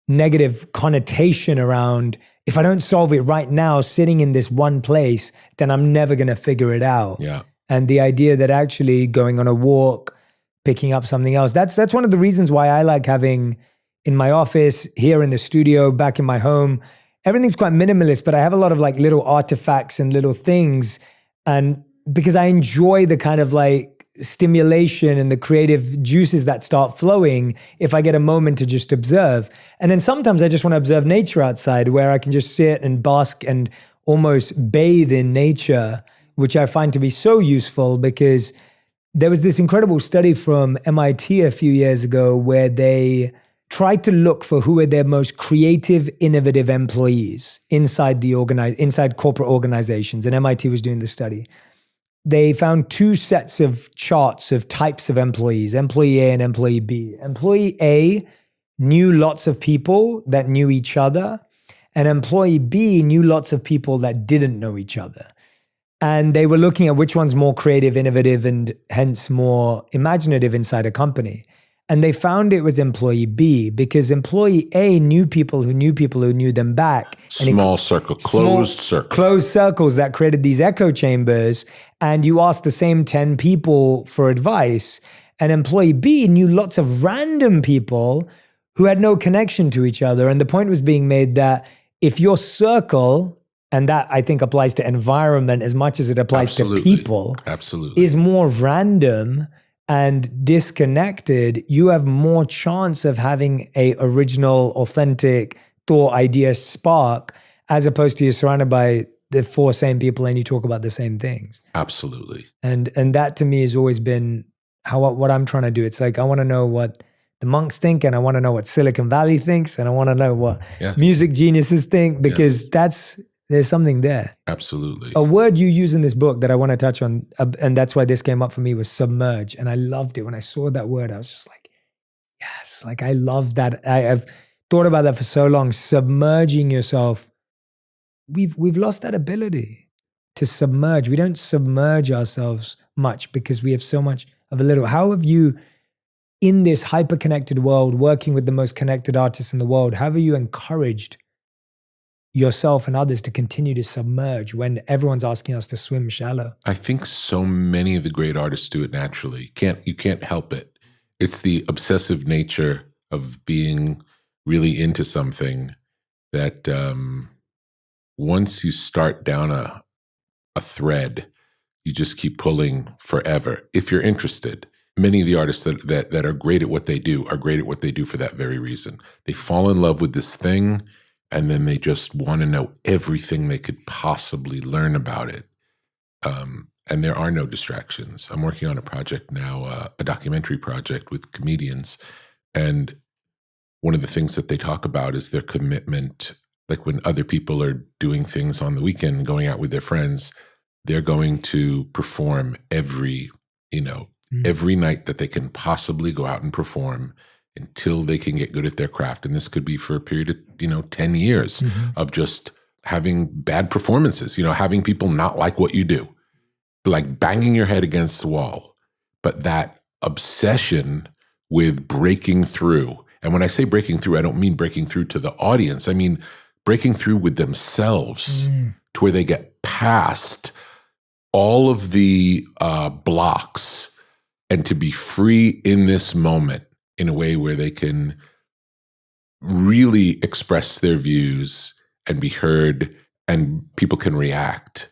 negative connotation around, if I don't solve it right now, sitting in this one place, then I'm never going to figure it out. Yeah. And the idea that actually going on a walk, picking up something else, that's one of the reasons why I like having in my office, here in the studio, back in my home, everything's quite minimalist, but I have a lot of like little artifacts and little things. And because I enjoy the kind of like stimulation and the creative juices that start flowing if I get a moment to just observe. And then sometimes I just want to observe nature outside, where I can just sit and bask and almost bathe in nature, which I find to be so useful, because there was this incredible study from MIT a few years ago where they tried to look for who are their most creative, innovative employees inside corporate organizations. And MIT was doing the study. They found two sets of charts of types of employees, employee A and employee B. Employee A knew lots of people that knew each other, and employee B knew lots of people that didn't know each other. And they were looking at which one's more creative, innovative, and hence more imaginative inside a company. And they found it was employee B because employee A knew people who knew them back. Small circle, closed circle. Closed circles that created these echo chambers. And you asked the same 10 people for advice. And employee B knew lots of random people who had no connection to each other. And the point was being made that if your circle, and that I think applies to environment as much as it applies to people, is more random and disconnected, you have more chance of having a original, authentic thought, idea spark, as opposed to you're surrounded by the 4 same people and you talk about the same things. Absolutely. And that to me has always been what I'm trying to do. It's like I want to know what the monks think, and I want to know what Silicon Valley thinks, and I want to know what music geniuses think, because there's something there. Absolutely. A word you use in this book that I want to touch on, and that's why this came up for me, was submerge. And I loved it. When I saw that word, I was just like, yes, like I love that. I've thought about that for so long. Submerging yourself. We've lost that ability to submerge. We don't submerge ourselves much because we have so much of a little. How have you, in this hyper-connected world, working with the most connected artists in the world, how have you encouraged yourself and others to continue to submerge when everyone's asking us to swim shallow? I think so many of the great artists do it naturally. You can't help it. It's the obsessive nature of being really into something that once you start down a thread, you just keep pulling forever if you're interested. Many of the artists that are great at what they do are great at what they do for that very reason. They fall in love with this thing, and then they just want to know everything they could possibly learn about it. And there are no distractions. I'm working on a project now, a documentary project with comedians. And one of the things that they talk about is their commitment. Like when other people are doing things on the weekend, going out with their friends, they're going to perform every night that they can possibly go out and perform until they can get good at their craft. And this could be for a period of, 10 years of just having bad performances, having people not like what you do, like banging your head against the wall. But that obsession with breaking through. And when I say breaking through, I don't mean breaking through to the audience. I mean breaking through with themselves to where they get past all of the blocks and to be free in this moment in a way where they can really express their views and be heard, and people can react.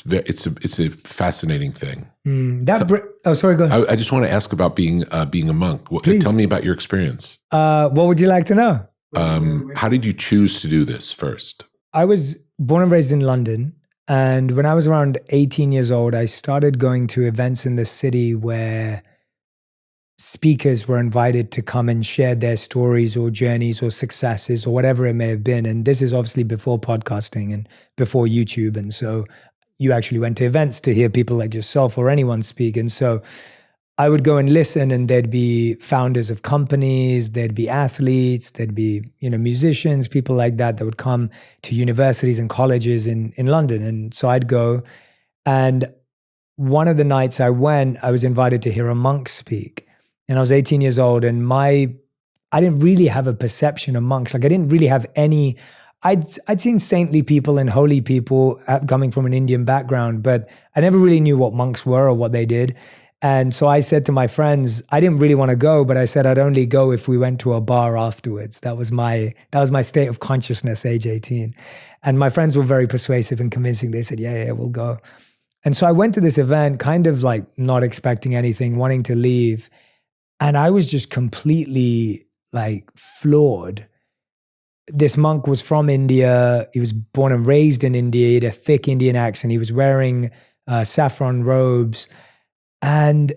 It's a fascinating thing. Sorry, go ahead. I just want to ask about being a monk. Tell me about your experience. What would you like to know? How did you choose to do this first? I was born and raised in London. And when I was around 18 years old, I started going to events in the city where speakers were invited to come and share their stories or journeys or successes or whatever it may have been. And this is obviously before podcasting and before YouTube. And so you actually went to events to hear people like yourself or anyone speak. And so I would go and listen, and there'd be founders of companies, there'd be athletes, there'd be, musicians, people like that would come to universities and colleges in London. And so I'd go, and one of the nights I went, I was invited to hear a monk speak. And I was 18 years old, and I didn't really have a perception of monks. Like I didn't really have any, I'd seen saintly people and holy people coming from an Indian background, but I never really knew what monks were or what they did. And so I said to my friends, I didn't really want to go, but I said I'd only go if we went to a bar afterwards. That was my state of consciousness, age 18. And my friends were very persuasive and convincing. They said, yeah, we'll go. And so I went to this event, kind of like not expecting anything, wanting to leave. And I was just completely like floored. This monk was from India. He was born and raised in India. He had a thick Indian accent. He was wearing saffron robes. And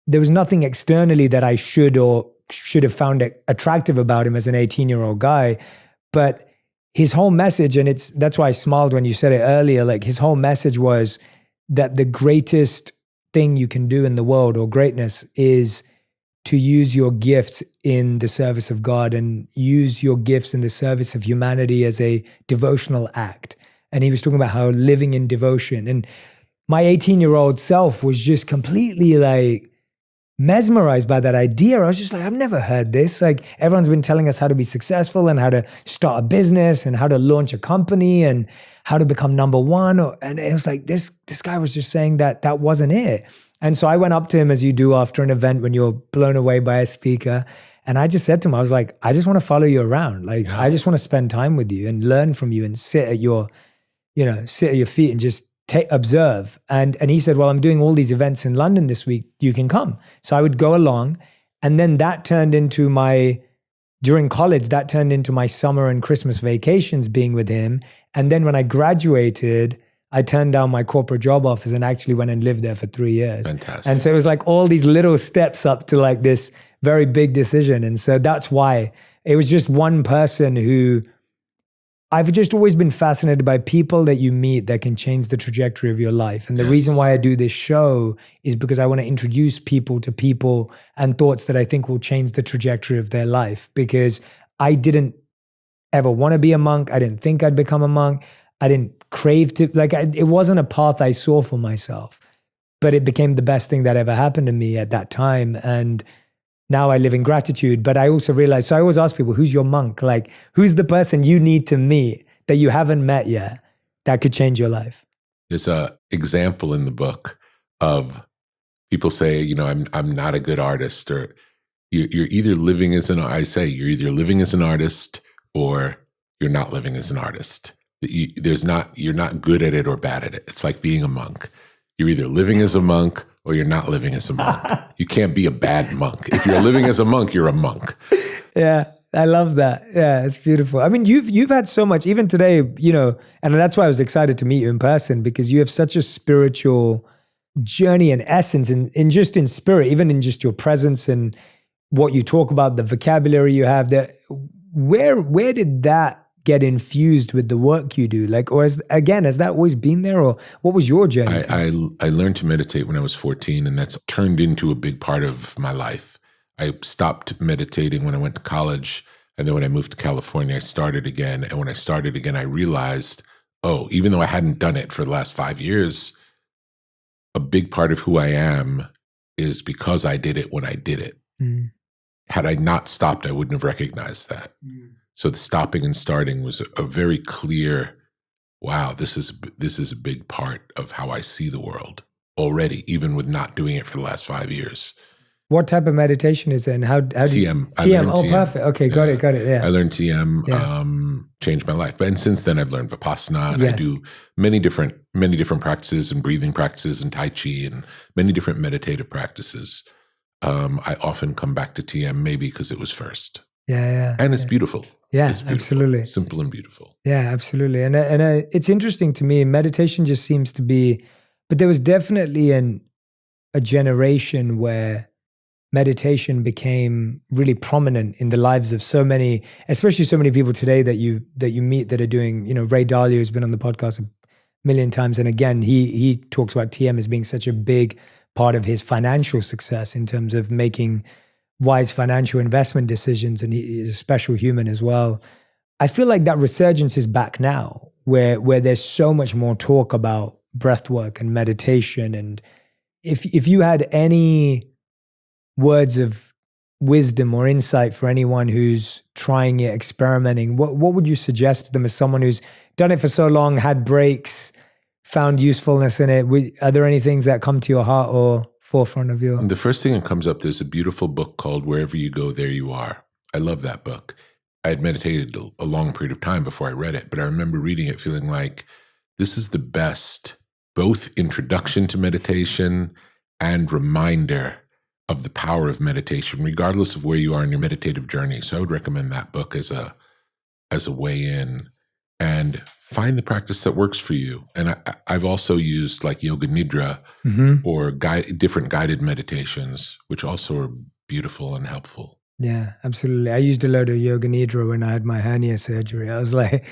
there was nothing externally that I should have found attractive about him as an 18-year-old guy. But his whole message, and that's why I smiled when you said it earlier, like his whole message was that the greatest thing you can do in the world, or greatness, is to use your gifts in the service of God and use your gifts in the service of humanity as a devotional act. And he was talking about how living in devotion. And my 18-year-old self was just completely like mesmerized by that idea. I was just like, I've never heard this. Like, everyone's been telling us how to be successful and how to start a business and how to launch a company and how to become number one. And it was like, this guy was just saying that wasn't it. And so I went up to him, as you do after an event when you're blown away by a speaker. And I just said to him, I was like, I just want to follow you around. Like, I just want to spend time with you and learn from you and sit at your feet and just observe. And he said, well, I'm doing all these events in London this week. You can come. So I would go along. And then that turned into during college, that turned into my summer and Christmas vacations being with him. And then when I graduated, I turned down my corporate job offers and actually went and lived there for 3 years. Fantastic. And so it was like all these little steps up to like this very big decision. And so that's why it was just one person who I've just always been fascinated by people that you meet that can change the trajectory of your life. And the reason why I do this show is because I want to introduce people to people and thoughts that I think will change the trajectory of their life. Because I didn't ever want to be a monk. I didn't think I'd become a monk. I didn't crave to, it wasn't a path I saw for myself, but it became the best thing that ever happened to me at that time. And now I live in gratitude, but I also realized, so I always ask people, who's your monk? Like, who's the person you need to meet that you haven't met yet that could change your life? There's a example in the book of people say, I'm not a good artist, or you're either living as you're either living as an artist or you're not living as an artist. You're not good at it or bad at it. It's like being a monk. You're either living as a monk or you're not living as a monk. You can't be a bad monk. If you're living as a monk, you're a monk. Yeah, I love that. Yeah, it's beautiful. I mean, you've had so much, even today, and that's why I was excited to meet you in person, because you have such a spiritual journey and essence in just in spirit, even in just your presence and what you talk about, the vocabulary you have there. Where did that get infused with the work you do? Like, or has that always been there, or what was your journey? I learned to meditate when I was 14, and that's turned into a big part of my life. I stopped meditating when I went to college, and then when I moved to California, I started again. And when I started again, I realized, even though I hadn't done it for the last 5 years, a big part of who I am is because I did it when I did it. Mm. Had I not stopped, I wouldn't have recognized that. Mm. So the stopping and starting was a very clear, wow, this is a big part of how I see the world already, even with not doing it for the last 5 years. What type of meditation is it? And how TM. TM. Oh, TM. Perfect. Okay, got it. Yeah. I learned TM, changed my life. And since then I've learned Vipassana, and I do many different practices and breathing practices and Tai Chi and many different meditative practices. I often come back to TM maybe because it was first. Yeah. And it's beautiful. Yeah, it's beautiful. Absolutely. Simple and beautiful. Yeah, absolutely. And it's interesting to me, meditation just seems to be, but there was definitely a generation where meditation became really prominent in the lives of so many, especially so many people today that you meet that are doing, Ray Dalio has been on the podcast a million times. And again, he talks about TM as being such a big part of his financial success in terms of making wise financial investment decisions, and he is a special human as well. I feel like that resurgence is back now, where there's so much more talk about breath work and meditation. And if you had any words of wisdom or insight for anyone who's trying it, experimenting, what would you suggest to them as someone who's done it for so long, had breaks, found usefulness in it? Are there any things that come to your heart or forefront of your? The first thing that comes up, there's a beautiful book called Wherever You Go, There You Are. I love that book. I had meditated a long period of time before I read it, but I remember reading it feeling like this is the best, both introduction to meditation and reminder of the power of meditation, regardless of where you are in your meditative journey. So I would recommend that book as a way in, and find the practice that works for you. And I've also used like Yoga Nidra or different guided meditations, which also are beautiful and helpful. Yeah, absolutely. I used a load of Yoga Nidra when I had my hernia surgery. I was like,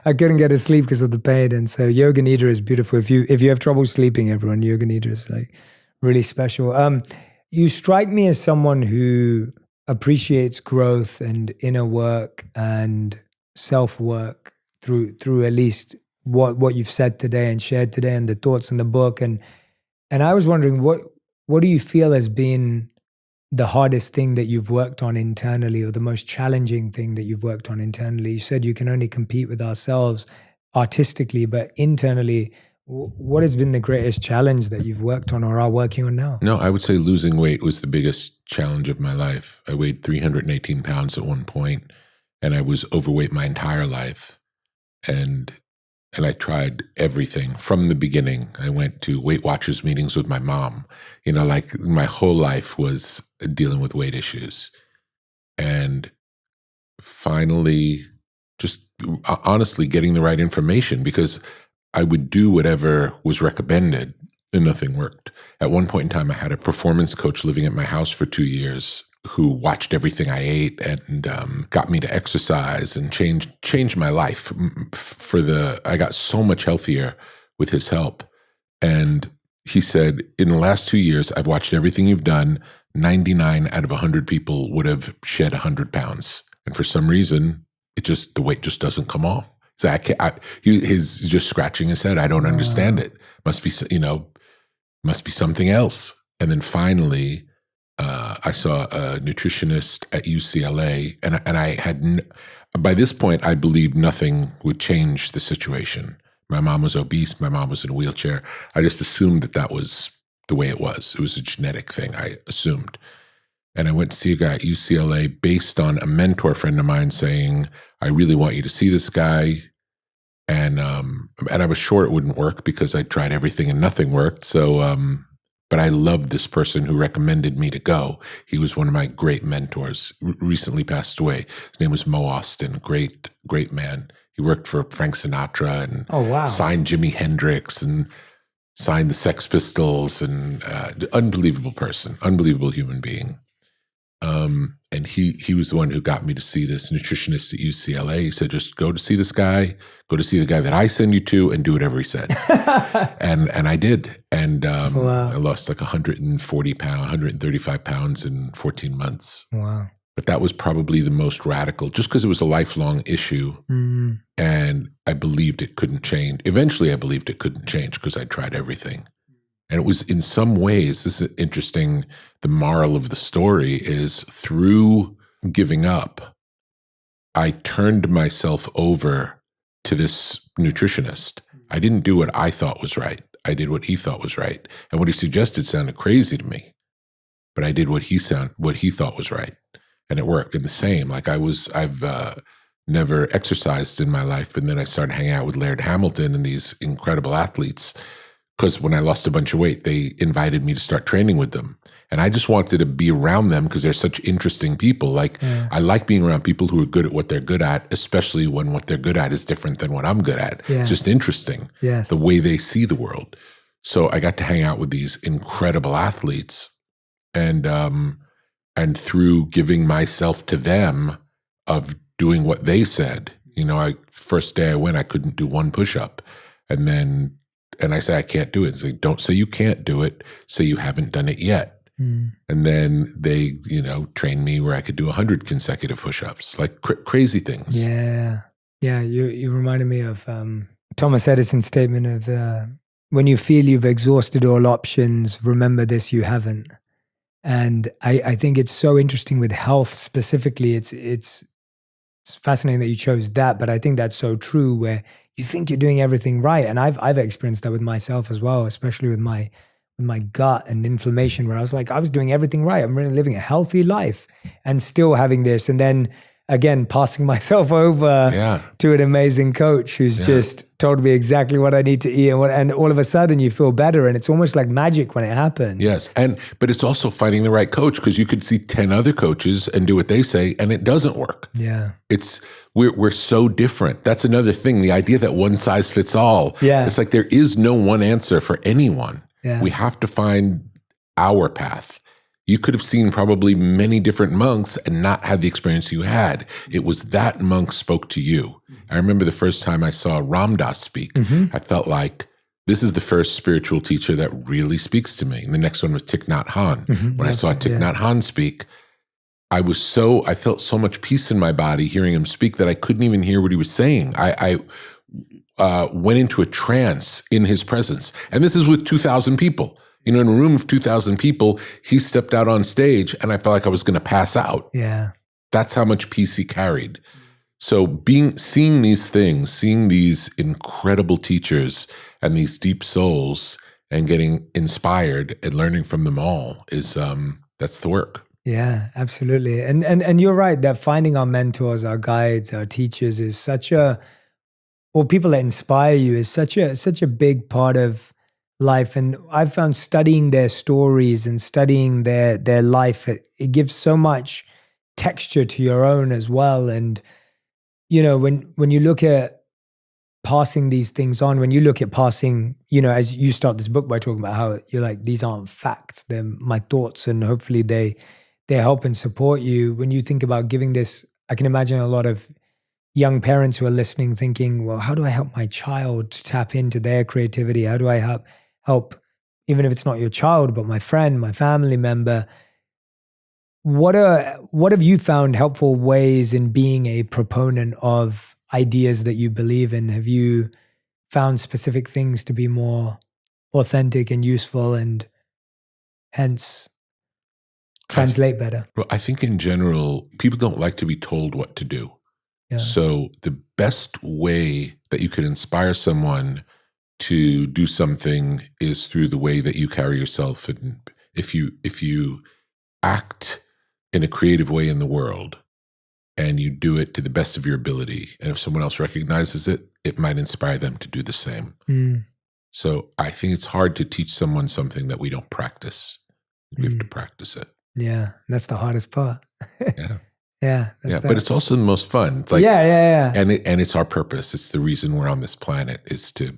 I couldn't get to sleep because of the pain. And so Yoga Nidra is beautiful. If you have trouble sleeping, everyone, Yoga Nidra is like really special. You strike me as someone who appreciates growth and inner work and self-work through at least what you've said today and shared today and the thoughts in the book. And I was wondering, what do you feel has been the hardest thing that you've worked on internally, or the most challenging thing that you've worked on internally? You said you can only compete with ourselves artistically, but internally, what has been the greatest challenge that you've worked on or are working on now? No, I would say losing weight was the biggest challenge of my life. I weighed 318 pounds at one point, and I was overweight my entire life. And I tried everything from the beginning. I went to Weight Watchers meetings with my mom. Like my whole life was dealing with weight issues. And finally, just honestly getting the right information, because I would do whatever was recommended and nothing worked. At one point in time, I had a performance coach living at my house for 2 years who watched everything I ate and got me to exercise and changed my life. I got so much healthier with his help. And he said, in the last 2 years, I've watched everything you've done. 99 out of 100 people would have shed 100 pounds. And for some reason, the weight just doesn't come off. So he's just scratching his head. I don't understand it. Must be something else. And then finally, I saw a nutritionist at UCLA, and I had, by this point, I believed nothing would change the situation. My mom was obese. My mom was in a wheelchair. I just assumed that was the way it was. It was a genetic thing, I assumed. And I went to see a guy at UCLA based on a mentor friend of mine saying, I really want you to see this guy. And I was sure it wouldn't work because I tried everything and nothing worked. So, but I loved this person who recommended me to go. He was one of my great mentors, recently passed away. His name was Mo Austin, great man. He worked for Frank Sinatra and signed Jimi Hendrix and signed the Sex Pistols, and unbelievable person, unbelievable human being. And he was the one who got me to see this nutritionist at UCLA. He said, just go to see this guy, go to see the guy that I send you to, and do whatever he said. and I did. And I lost like 135 pounds in 14 months. Wow. But that was probably the most radical, just because it was a lifelong issue. Mm. And I believed it couldn't change. Eventually, I believed it couldn't change because I tried everything. And it was, in some ways, this is interesting, the moral of the story is, through giving up, I turned myself over to this nutritionist. I didn't do what I thought was right. I did what he thought was right. And what he suggested sounded crazy to me. But I did what he thought was right. And it worked. And the same, like I've never exercised in my life, and then I started hanging out with Laird Hamilton and these incredible athletes. Because when I lost a bunch of weight, they invited me to start training with them. And I just wanted to be around them because they're such interesting people. I like being around people who are good at what they're good at, especially when what they're good at is different than what I'm good at. Yeah. It's just interesting, the way they see the world. So I got to hang out with these incredible athletes. And through giving myself to them, of doing what they said, first day I went, I couldn't do one push-up. And I say, I can't do it. It's like, don't say you can't do it. Say you haven't done it yet. Mm. And then they, trained me where I could do 100 consecutive push-ups, like crazy things. Yeah. Yeah. You reminded me of Thomas Edison's statement of, when you feel you've exhausted all options, remember this, you haven't. And I think it's so interesting with health specifically. It's fascinating that you chose that, but I think that's so true, where you think you're doing everything right. And I've experienced that with myself as well, especially with my gut and inflammation, where I was like, I was doing everything right. I'm really living a healthy life and still having this. And then again, passing myself over to an amazing coach who's just told me exactly what I need to eat, and all of a sudden you feel better, and it's almost like magic when it happens. Yes, but it's also finding the right coach, because you could see 10 other coaches and do what they say, and it doesn't work. Yeah, we're so different. That's another thing. The idea that one size fits all. Yeah, it's like there is no one answer for anyone. Yeah. We have to find our path. You could have seen probably many different monks and not had the experience you had. It was that monk spoke to you. I remember the first time I saw Ram Dass speak, I felt like this is the first spiritual teacher that really speaks to me. And the next one was Thich Nhat Hanh. When I saw Thich Nhat Hanh speak, I felt so much peace in my body hearing him speak that I couldn't even hear what he was saying. I went into a trance in his presence. And this is with 2,000 people. You know, in a room of 2,000 people, he stepped out on stage and I felt like I was going to pass out. Yeah. That's how much peace he carried. So seeing these things, seeing these incredible teachers and these deep souls and getting inspired and learning from them all is that's the work. Yeah, absolutely. And you're right that finding our mentors, our guides, our teachers is or people that inspire you is such a big part of life. And I've found studying their stories and studying their life, it gives so much texture to your own as well. And you know, when you look at passing these things on, when you look at passing, you know, as you start this book by talking about how you're like, these aren't facts, they're my thoughts, and hopefully they help and support you. When you think about giving this, I can imagine a lot of young parents who are listening thinking, well, how do I help my child tap into their creativity? How do I help, even if it's not your child, but my friend, my family member? What have you found helpful ways in being a proponent of ideas that you believe in? Have you found specific things to be more authentic and useful and hence translate better? Well, I think in general, people don't like to be told what to do. Yeah. So the best way that you can inspire someone to do something is through the way that you carry yourself. And if you act in a creative way in the world and you do it to the best of your ability, and if someone else recognizes it, it might inspire them to do the same. So I think it's hard to teach someone something that we don't practice. We have to practice it. Yeah, that's the hardest part. Yeah. Yeah. But it's also the most fun. It's like, yeah. And it's our purpose. It's the reason we're on this planet, is to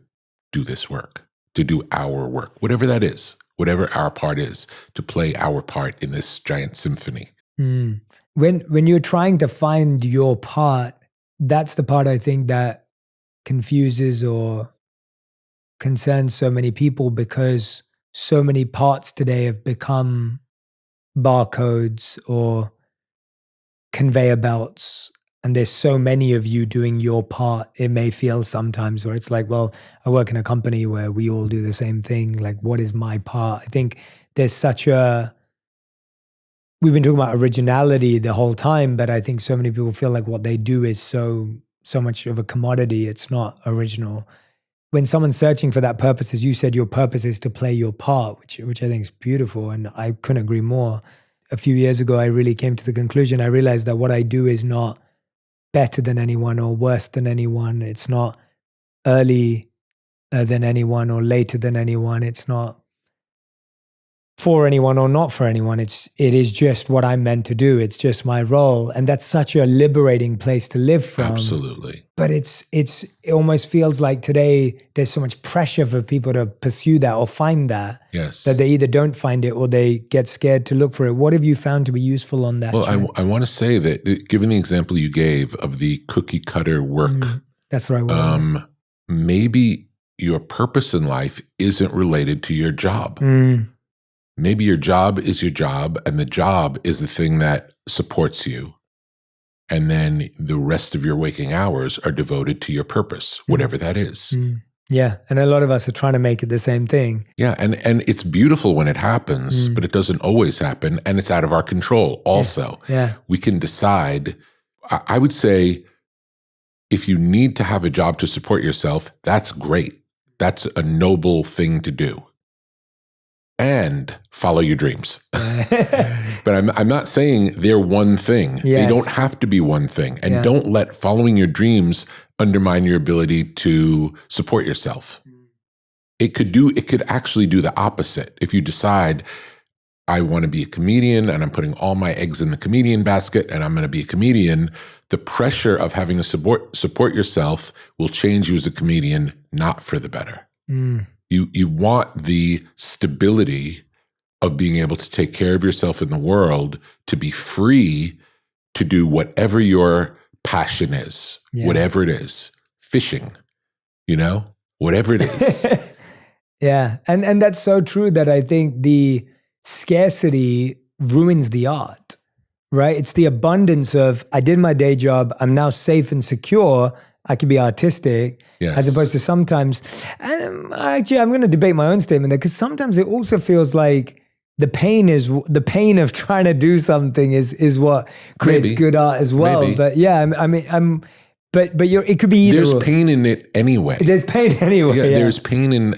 do this work, to do our work, whatever that is, whatever our part is, to play our part in this giant symphony. When you're trying to find your part, that's the part I think that confuses or concerns so many people, because so many parts today have become barcodes or conveyor belts, and there's so many of you doing your part. It may feel sometimes where it's like, well, I work in a company where we all do the same thing. Like, what is my part? I think there's we've been talking about originality the whole time, but I think so many people feel like what they do is so much of a commodity. It's not original. When someone's searching for that purpose, as you said, your purpose is to play your part, which I think is beautiful, and I couldn't agree more. A few years ago, I really came to the conclusion, I realized that what I do is not better than anyone or worse than anyone. It's not early than anyone or later than anyone. It's not for anyone or not for anyone. It is just what I'm meant to do. It's just my role. And that's such a liberating place to live from. Absolutely. But it almost feels like today there's so much pressure for people to pursue that or find that. Yes. That they either don't find it or they get scared to look for it. What have you found to be useful on that? Well, I want to say that, given the example you gave of the cookie cutter work, that's right. Maybe your purpose in life isn't related to your job. Maybe your job is your job, and the job is the thing that supports you. And then the rest of your waking hours are devoted to your purpose, whatever that is. Yeah. And a lot of us are trying to make it the same thing. Yeah. And it's beautiful when it happens, but it doesn't always happen. And it's out of our control also. Yeah. We can decide. I would say, if you need to have a job to support yourself, that's great. That's a noble thing to do. And follow your dreams. But I'm not saying they're one thing. Yes. They don't have to be one thing. And don't let following your dreams undermine your ability to support yourself. It could actually do the opposite. If you decide, I want to be a comedian and I'm putting all my eggs in the comedian basket and I'm going to be a comedian, the pressure of having to support yourself will change you as a comedian, not for the better. You want the stability of being able to take care of yourself in the world, to be free to do whatever your passion is, whatever it is, fishing, whatever it is. Yeah. And that's so true, that I think the scarcity ruins the art, right? It's the abundance of, I did my day job, I'm now safe and secure, I can be artistic, Yes. as opposed to sometimes, and actually I'm going to debate my own statement there, because sometimes it also feels like the pain of trying to do something is what creates Maybe. good art as well. Maybe. But yeah, but it could be either. There's or. pain in it anyway. There's pain anyway. Yeah, Yeah, there's pain in,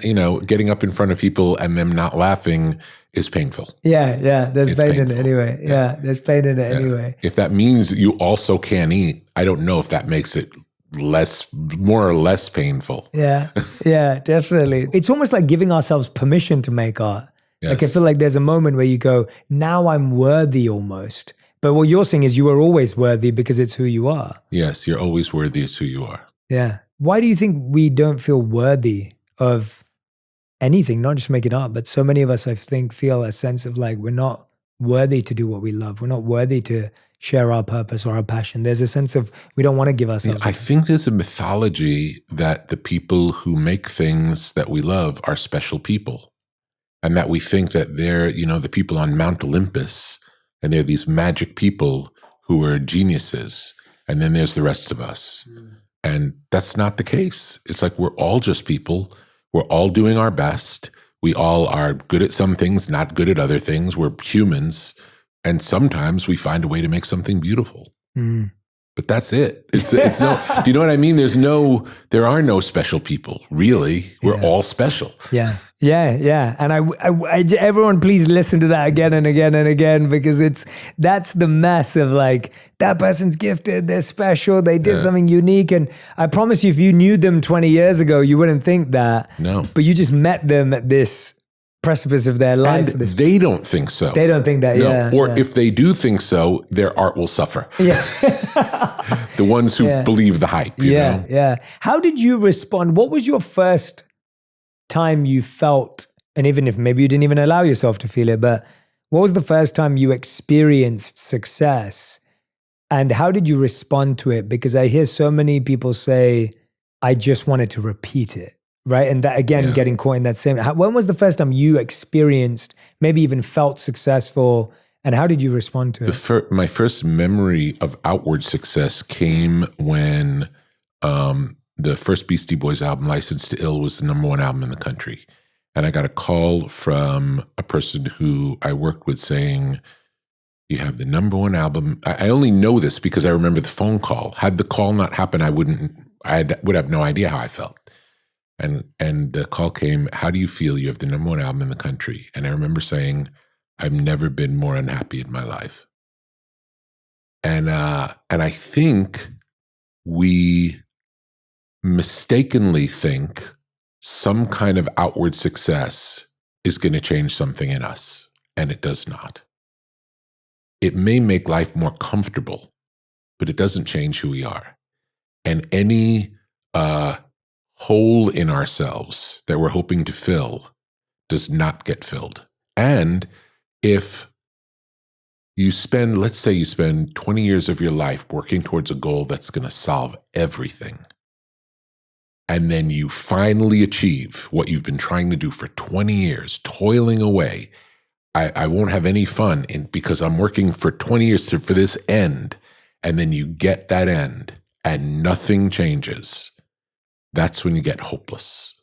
getting up in front of people and them not laughing is painful. yeah. There's It's pain in it painful. anyway. Yeah, there's pain in it anyway. If that means you also can't eat, I don't know if that makes it more or less painful. Yeah, definitely. It's almost like giving ourselves permission to make art. Like I Yes. feel like there's a moment where you go, now I'm worthy almost. But what you're saying is you are always worthy because it's who you are. Yes, you're always worthy as who you are. Yeah. Why do you think we don't feel worthy of anything, not just making art, but so many of us, I think, feel a sense of like we're not worthy to do what we love. We're not worthy to share our purpose or our passion. There's a sense of we don't want to give ourselves. I think there's a mythology that the people who make things that we love are special people. And that we think that they're, the people on Mount Olympus, and they're these magic people who are geniuses. And then there's the rest of us. And that's not the case. It's like we're all just people. We're all doing our best. We all are good at some things, not good at other things. We're humans. And sometimes we find a way to make something beautiful. But that's it. It's no, do you know what I mean? There are no special people, really. We're all special. Yeah. And I everyone please listen to that again and again and again, because that's the mess of like, that person's gifted, they're special, they did something unique. And I promise you, if you knew them 20 years ago, you wouldn't think that. No. But you just met them at this precipice of their life. And they don't think so. They don't think that, No. yeah. Or if they do think so, their art will suffer. Yeah. The ones who believe the hype, you know? Yeah. How did you respond? What was your first time you felt, and even if maybe you didn't even allow yourself to feel it, but what was the first time you experienced success? And how did you respond to it? Because I hear so many people say, I just wanted to repeat it. Right. And that, again, getting caught in that same. When was the first time you experienced, maybe even felt successful? And how did you respond to it? My first memory of outward success came when the first Beastie Boys album, Licensed to Ill, was the #1 album in the country. And I got a call from a person who I worked with saying, you have the #1 album. I only know this because I remember the phone call. Had the call not happened, I would have no idea how I felt. And the call came, how do you feel? You have the #1 album in the country. And I remember saying, I've never been more unhappy in my life. And I think we mistakenly think some kind of outward success is going to change something in us, and it does not. It may make life more comfortable, but it doesn't change who we are. And any hole in ourselves that we're hoping to fill does not get filled. And if you spend, let's say you spend 20 years of your life working towards a goal that's going to solve everything, and then you finally achieve what you've been trying to do for 20 years, toiling away, I won't have any fun because I'm working for 20 years for this end, and then you get that end and nothing changes, that's when you get hopeless.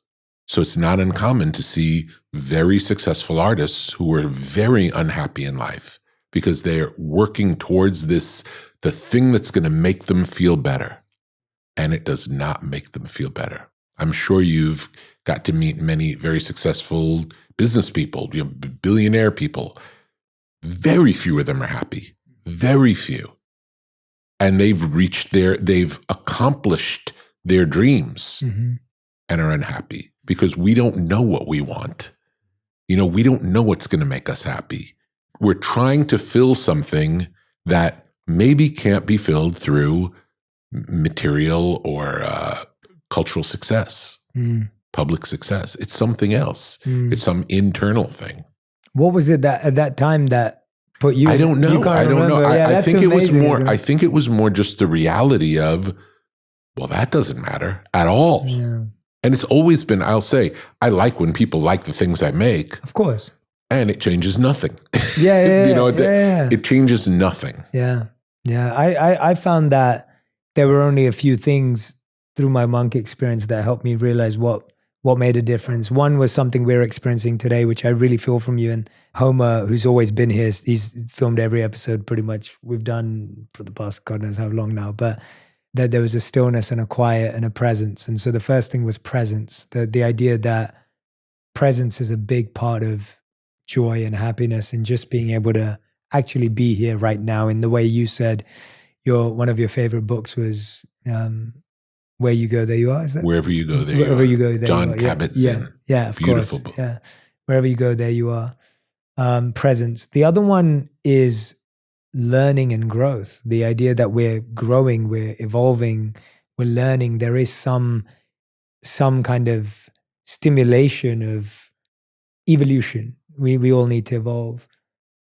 So it's not uncommon to see very successful artists who are very unhappy in life because they're working towards the thing that's going to make them feel better. And it does not make them feel better. I'm sure you've got to meet many very successful business people, billionaire people. Very few of them are happy. Very few. And they've accomplished their dreams and are unhappy because we don't know what we want. We don't know what's going to make us happy. We're trying to fill something that maybe can't be filled through material or cultural success, public success. It's something else. It's some internal thing. What was it that at that time that put you? I don't know. I don't know. Yeah, I think it was more. isn't it? I think it was more just the reality of, well, that doesn't matter at all. Yeah. And it's always been. I'll say I like when people like the things I make. Of course. And it changes nothing. Yeah. It changes nothing. Yeah. I found that there were only a few things through my monk experience that helped me realize what made a difference. One was something we're experiencing today, which I really feel from you. And Homer, who's always been here, he's filmed every episode pretty much we've done for the past God knows how long now, but that there was a stillness and a quiet and a presence. And so the first thing was presence, the idea that presence is a big part of joy and happiness, and just being able to actually be here right now. In the way you said one of your favorite books was Where You Go, There You Are. Is that? Wherever You Go, There Wherever You You Are. Go, There John You Are. Kabat-Zinn. Yeah, of Beautiful course. book. Yeah. Wherever You Go, There You Are. Presence. The other one is learning and growth. The idea that we're growing, we're evolving, we're learning. There is some kind of stimulation of evolution. We all need to evolve.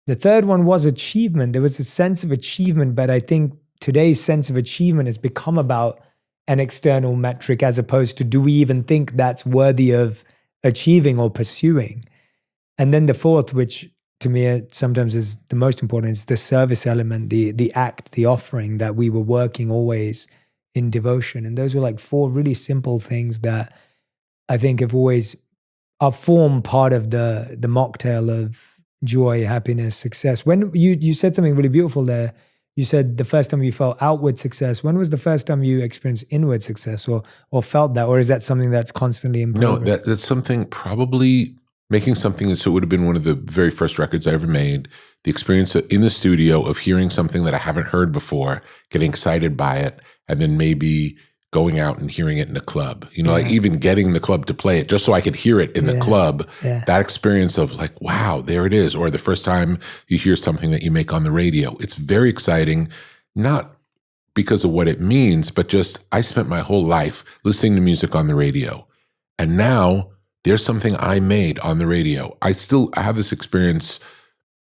The third one was achievement. There was a sense of achievement, but I think today's sense of achievement has become about an external metric, as opposed to, do we even think that's worthy of achieving or pursuing? And then the fourth, which to me sometimes is the most important, is the service element, the act, the offering, that we were working always in devotion. And those were like four really simple things that I think have formed part of the mocktail of joy, happiness, success. When you said something really beautiful there, you said the first time you felt outward success. When was the first time you experienced inward success or felt that? Or is that something that's constantly in progress? No, that's something, probably making something. So it would have been one of the very first records I ever made. The experience in the studio of hearing something that I haven't heard before, getting excited by it, and then maybe going out and hearing it in a club. Like even getting the club to play it just so I could hear it in the club. Yeah. That experience of like, wow, there it is. Or the first time you hear something that you make on the radio. It's very exciting, not because of what it means, but just I spent my whole life listening to music on the radio. And now there's something I made on the radio. I have this experience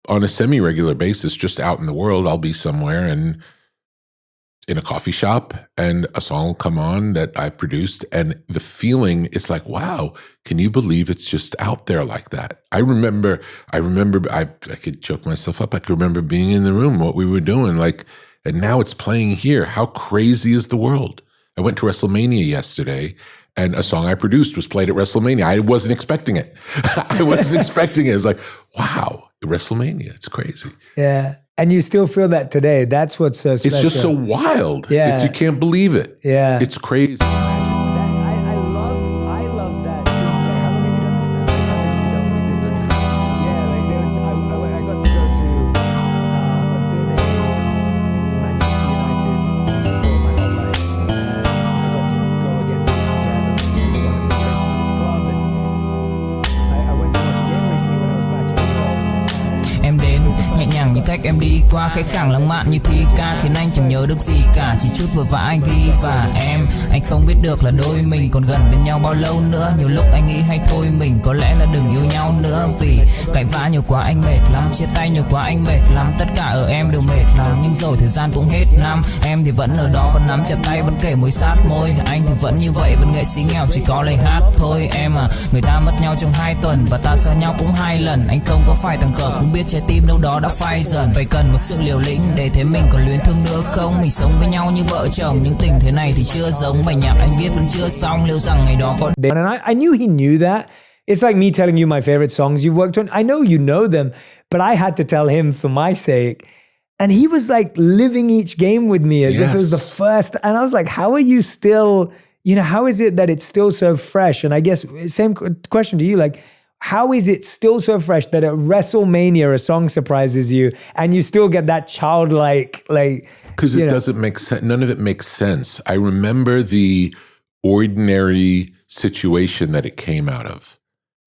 on a semi-regular basis, just out in the world. I'll be somewhere and in a coffee shop, and a song will come on that I produced, and the feeling is like, wow, can you believe it's just out there like that? I remember I could choke myself up. I could remember being in the room, what we were doing, like, and now it's playing here. How crazy is the world? I went to WrestleMania yesterday, and a song I produced was played at WrestleMania. I wasn't expecting it. I wasn't expecting it. It was like, wow, WrestleMania, it's crazy. Yeah. And you still feel that today. That's what's so special. It's just so wild. Yeah. You can't believe it. Yeah. It's crazy. I love that. How long have you done this now? How long have you done what you're doing? Yeah, like there was, I got to go to, I've been a Manchester United supporter my whole life. I got to go again recently. I had a really wonderful relationship with the club, and I went to watch a game recently when I was back in England. Em đến nhẹ nhàng như cách em đi qua cái khoảng lãng mạn như thi ca, khiến anh chẳng nhớ được gì cả, chỉ chút vừa vã anh ghi và anh không biết được là đôi mình còn gần bên nhau bao lâu nữa. Nhiều lúc anh nghĩ hay thôi mình có lẽ là đừng yêu nhau nữa, vì cãi vã nhiều quá anh mệt lắm, chia tay nhiều quá anh mệt lắm, tất cả ở em đều mệt lắm. Nhưng rồi thời gian cũng hết năm, em thì vẫn ở đó, vẫn nắm chặt tay, vẫn kể môi sát môi. Anh thì vẫn như vậy, vẫn nghệ sĩ nghèo chỉ có lời hát thôi. Em à, người ta mất nhau trong 2 tuần và ta xa nhau cũng 2 lần. Anh không có phải thằng khờ, cũng biết trái tim đâu đó đã phai dần. Phải cần một sự liều lĩnh để thấy mình còn luyến thương nữa không. Mình sống với nhau như vợ chồng, nhưng tình thế này thì chưa giống. Bài nhạc anh viết vẫn chưa xong, liệu rằng ngày đó có. And I knew he knew that. It's like me telling you my favorite songs you've worked on. I know you know them, but I had to tell him for my sake. And he was like living each game with me as if it was the first. And I was like, how are you still, how is it that it's still so fresh? And I guess same question to you, like, how is it still so fresh that at WrestleMania a song surprises you and you still get that childlike, like... Because it doesn't make sense. None of it makes sense. I remember the ordinary situation that it came out of.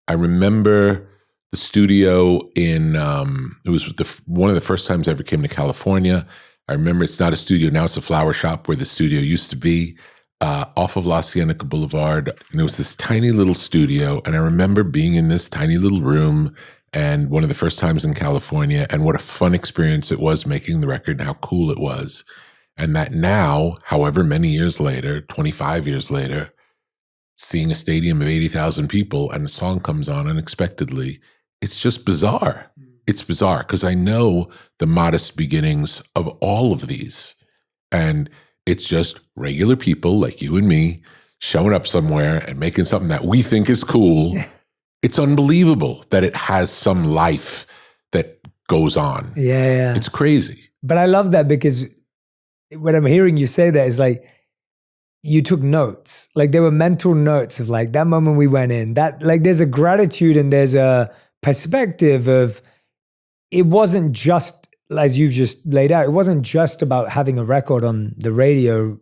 I remember the studio in, it was one of the first times I ever came to California. I remember it's not a studio, now it's a flower shop where the studio used to be. Off of La Cienega Boulevard. And it was this tiny little studio. And I remember being in this tiny little room, and one of the first times in California, and what a fun experience it was making the record and how cool it was. And that now, however many years later, 25 years later, seeing a stadium of 80,000 people and a song comes on unexpectedly, it's just bizarre. It's bizarre because I know the modest beginnings of all of these. And It's just regular people like you and me showing up somewhere and making something that we think is cool. It's unbelievable that it has some life that goes on. Yeah. It's crazy. But I love that because when I'm hearing you say that, it's like you took notes. Like there were mental notes of like that moment we went in. That like there's a gratitude and there's a perspective of it wasn't just, as you've just laid out, it wasn't just about having a record on the radio.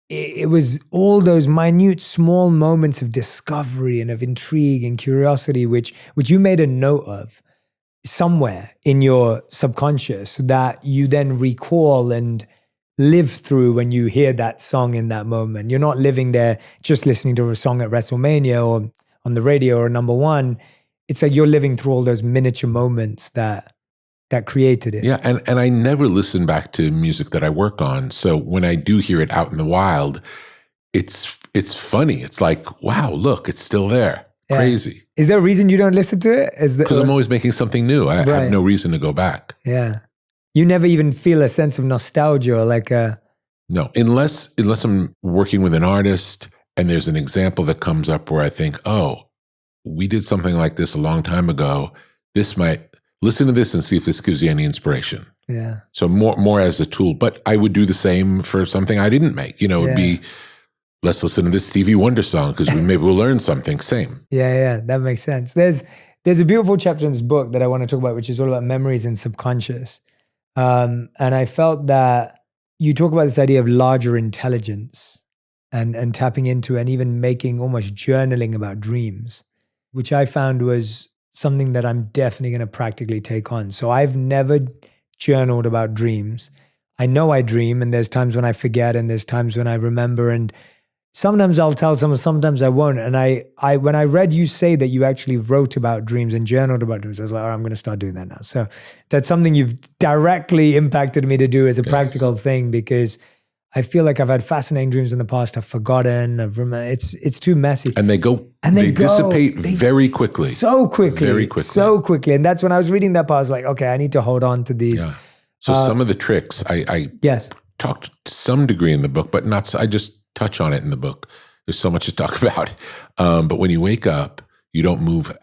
It was all those minute, small moments of discovery and of intrigue and curiosity, which you made a note of somewhere in your subconscious that you then recall and live through when you hear that song in that moment. You're not living there just listening to a song at WrestleMania or on the radio or number one. It's like you're living through all those miniature moments that created it. Yeah, and I never listen back to music that I work on. So when I do hear it out in the wild, it's funny. It's like, wow, look, it's still there. Yeah. Crazy. Is there a reason you don't listen to it? Because I'm always making something new. I have no reason to go back. Yeah. You never even feel a sense of nostalgia or like a... No, unless I'm working with an artist and there's an example that comes up where I think, oh, we did something like this a long time ago. This might... Listen to this and see if this gives you any inspiration. Yeah. So more as a tool. But I would do the same for something I didn't make. You know, it'd be, let's listen to this Stevie Wonder song because maybe we'll learn something. Same. Yeah, that makes sense. There's a beautiful chapter in this book that I want to talk about, which is all about memories and subconscious. And I felt that you talk about this idea of larger intelligence and tapping into and even making almost journaling about dreams, which I found was something that I'm definitely going to practically take on. So I've never journaled about dreams. I know I dream, and there's times when I forget, and there's times when I remember, and sometimes I'll tell someone, sometimes I won't. And I when I read you say that you actually wrote about dreams and journaled about dreams, I was like, all right, I'm going to start doing that now. So that's something you've directly impacted me to do as a practical thing, because I feel like I've had fascinating dreams in the past. I've forgotten. It's too messy. And they dissipate very quickly. So quickly. Very quickly. So quickly. And that's when I was reading that part, I was like, okay, I need to hold on to these. Yeah. So some of the tricks, I talked to some degree in the book, but not so, I just touch on it in the book. There's so much to talk about. But when you wake up, you don't move.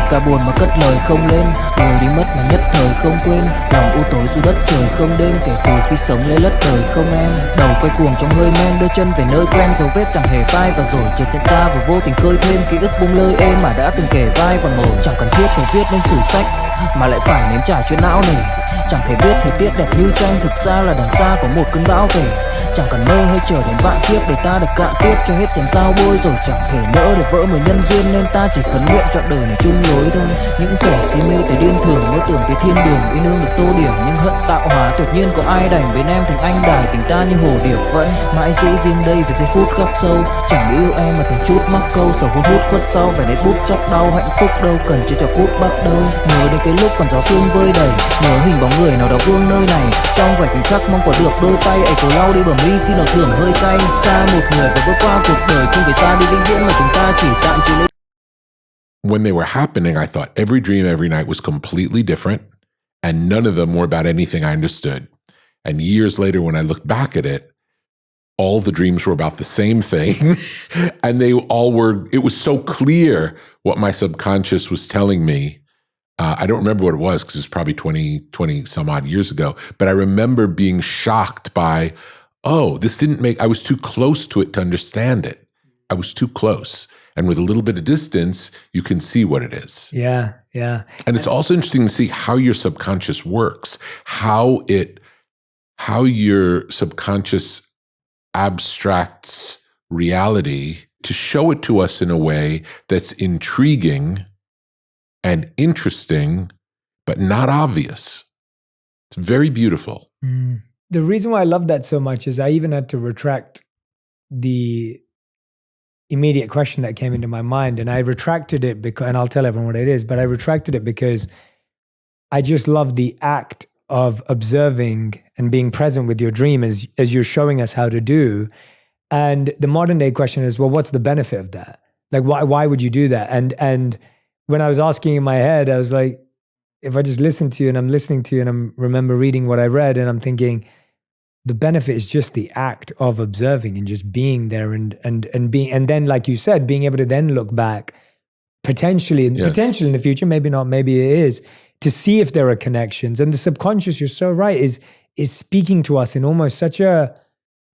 Ca buồn mà cất lời không lên, người đi mất mà nhất thời không quên, lòng u tối dù đất trời không đêm, kể từ khi sống lấy lất đời không em. Đầu quay cuồng trong hơi men, đưa chân về nơi quen, dấu vết chẳng hề phai, và rồi chợt nhận ra và vô tình khơi thêm ký ức bung lơi êm mà đã từng kể vai còn ngồi. Chẳng cần thiết phải viết nên sử sách mà lại phải nếm trải chuyện não nề. Chẳng thể biết thời tiết đẹp như tranh, thực ra là đằng xa có một cơn bão về. Chẳng cần mơ hay chờ đến vạn kiếp để ta được cạn tiếp cho hết tiền dao bôi, rồi chẳng thể nỡ để vỡ một nhân duyên, nên ta chỉ khấn nguyện chọn đời này chung lối thôi. Những kẻ si mê tới điên thường mơ tưởng tới thiên đường, yêu nương được tô điểm nhưng hận tạo hóa, tuyệt nhiên có ai đành bên em thành anh đài, tình ta như hồ điệp vẫn mãi giữ riêng đây về giây phút khắc sâu. Chẳng yêu em mà từng chút mắc câu, sầu hôn hút khuất sau vẻ nét bút chắc đau, hạnh phúc đâu cần chỉ cho phút bắt đầu. Nhớ đến cái lúc còn gió sương vơi đầy, nhớ hình bóng người nào đó vương nơi này, trong vẻ khoảnh khắc mong có được đôi tay ấy cố lau đi bờ mi khi nào thường hơi cay. Xa một người và bước qua cuộc đời không phải xa đi vĩnh viễn mà chúng ta chỉ tạm chịu lấy. When they were happening, I thought every dream every night was completely different, and none of them were about anything I understood. And years later, when I look back at it, all the dreams were about the same thing. And they all were, it was so clear what my subconscious was telling me. I don't remember what it was because it was probably 20 some odd years ago. But I remember being shocked by, oh, this didn't make, I was too close to it to understand it. I was too close. And with a little bit of distance, you can see what it is. Yeah. And it's also interesting to see how your subconscious works, how your subconscious abstracts reality to show it to us in a way that's intriguing and interesting, but not obvious. It's very beautiful. The reason why I love that so much is I even had to retract the immediate question that came into my mind, and I retracted it because, and I'll tell everyone what it is, but I retracted it because I just love the act of observing and being present with your dream as you're showing us how to do. And the modern day question is, well, what's the benefit of that? Like, why would you do that? And when I was asking in my head, I was like, if I just listen to you and I'm listening to you and I remember reading what I read and I'm thinking, the benefit is just the act of observing and just being there and being, and then like you said, being able to then look back potentially in the future, maybe not, maybe it is, to see if there are connections. And the subconscious, you're so right, is speaking to us in almost such a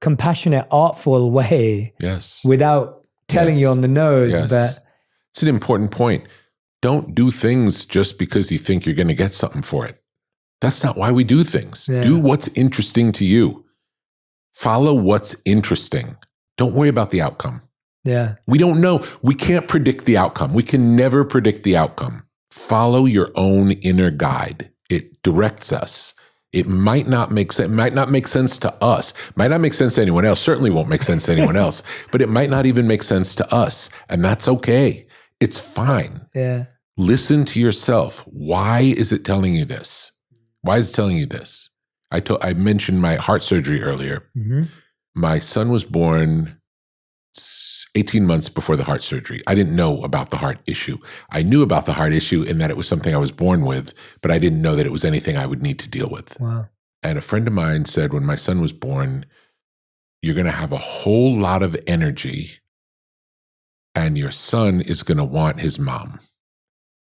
compassionate, artful way. Yes. Without telling you on the nose. Yes. But it's an important point. Don't do things just because you think you're going to get something for it. That's not why we do things. Yeah. Do what's interesting to you. Follow what's interesting. Don't worry about the outcome. Yeah. We don't know. We can't predict the outcome. We can never predict the outcome. Follow your own inner guide. It directs us. It might not make sense. It might not make sense to us. Might not make sense to anyone else. Certainly won't make sense to anyone else. But it might not even make sense to us. And that's okay. It's fine. Yeah. Listen to yourself. Why is it telling you this? Why is it telling you this? I mentioned my heart surgery earlier. Mm-hmm. My son was born 18 months before the heart surgery. I didn't know about the heart issue. I knew about the heart issue in that it was something I was born with, but I didn't know that it was anything I would need to deal with. Wow. And a friend of mine said when my son was born, you're going to have a whole lot of energy and your son is going to want his mom.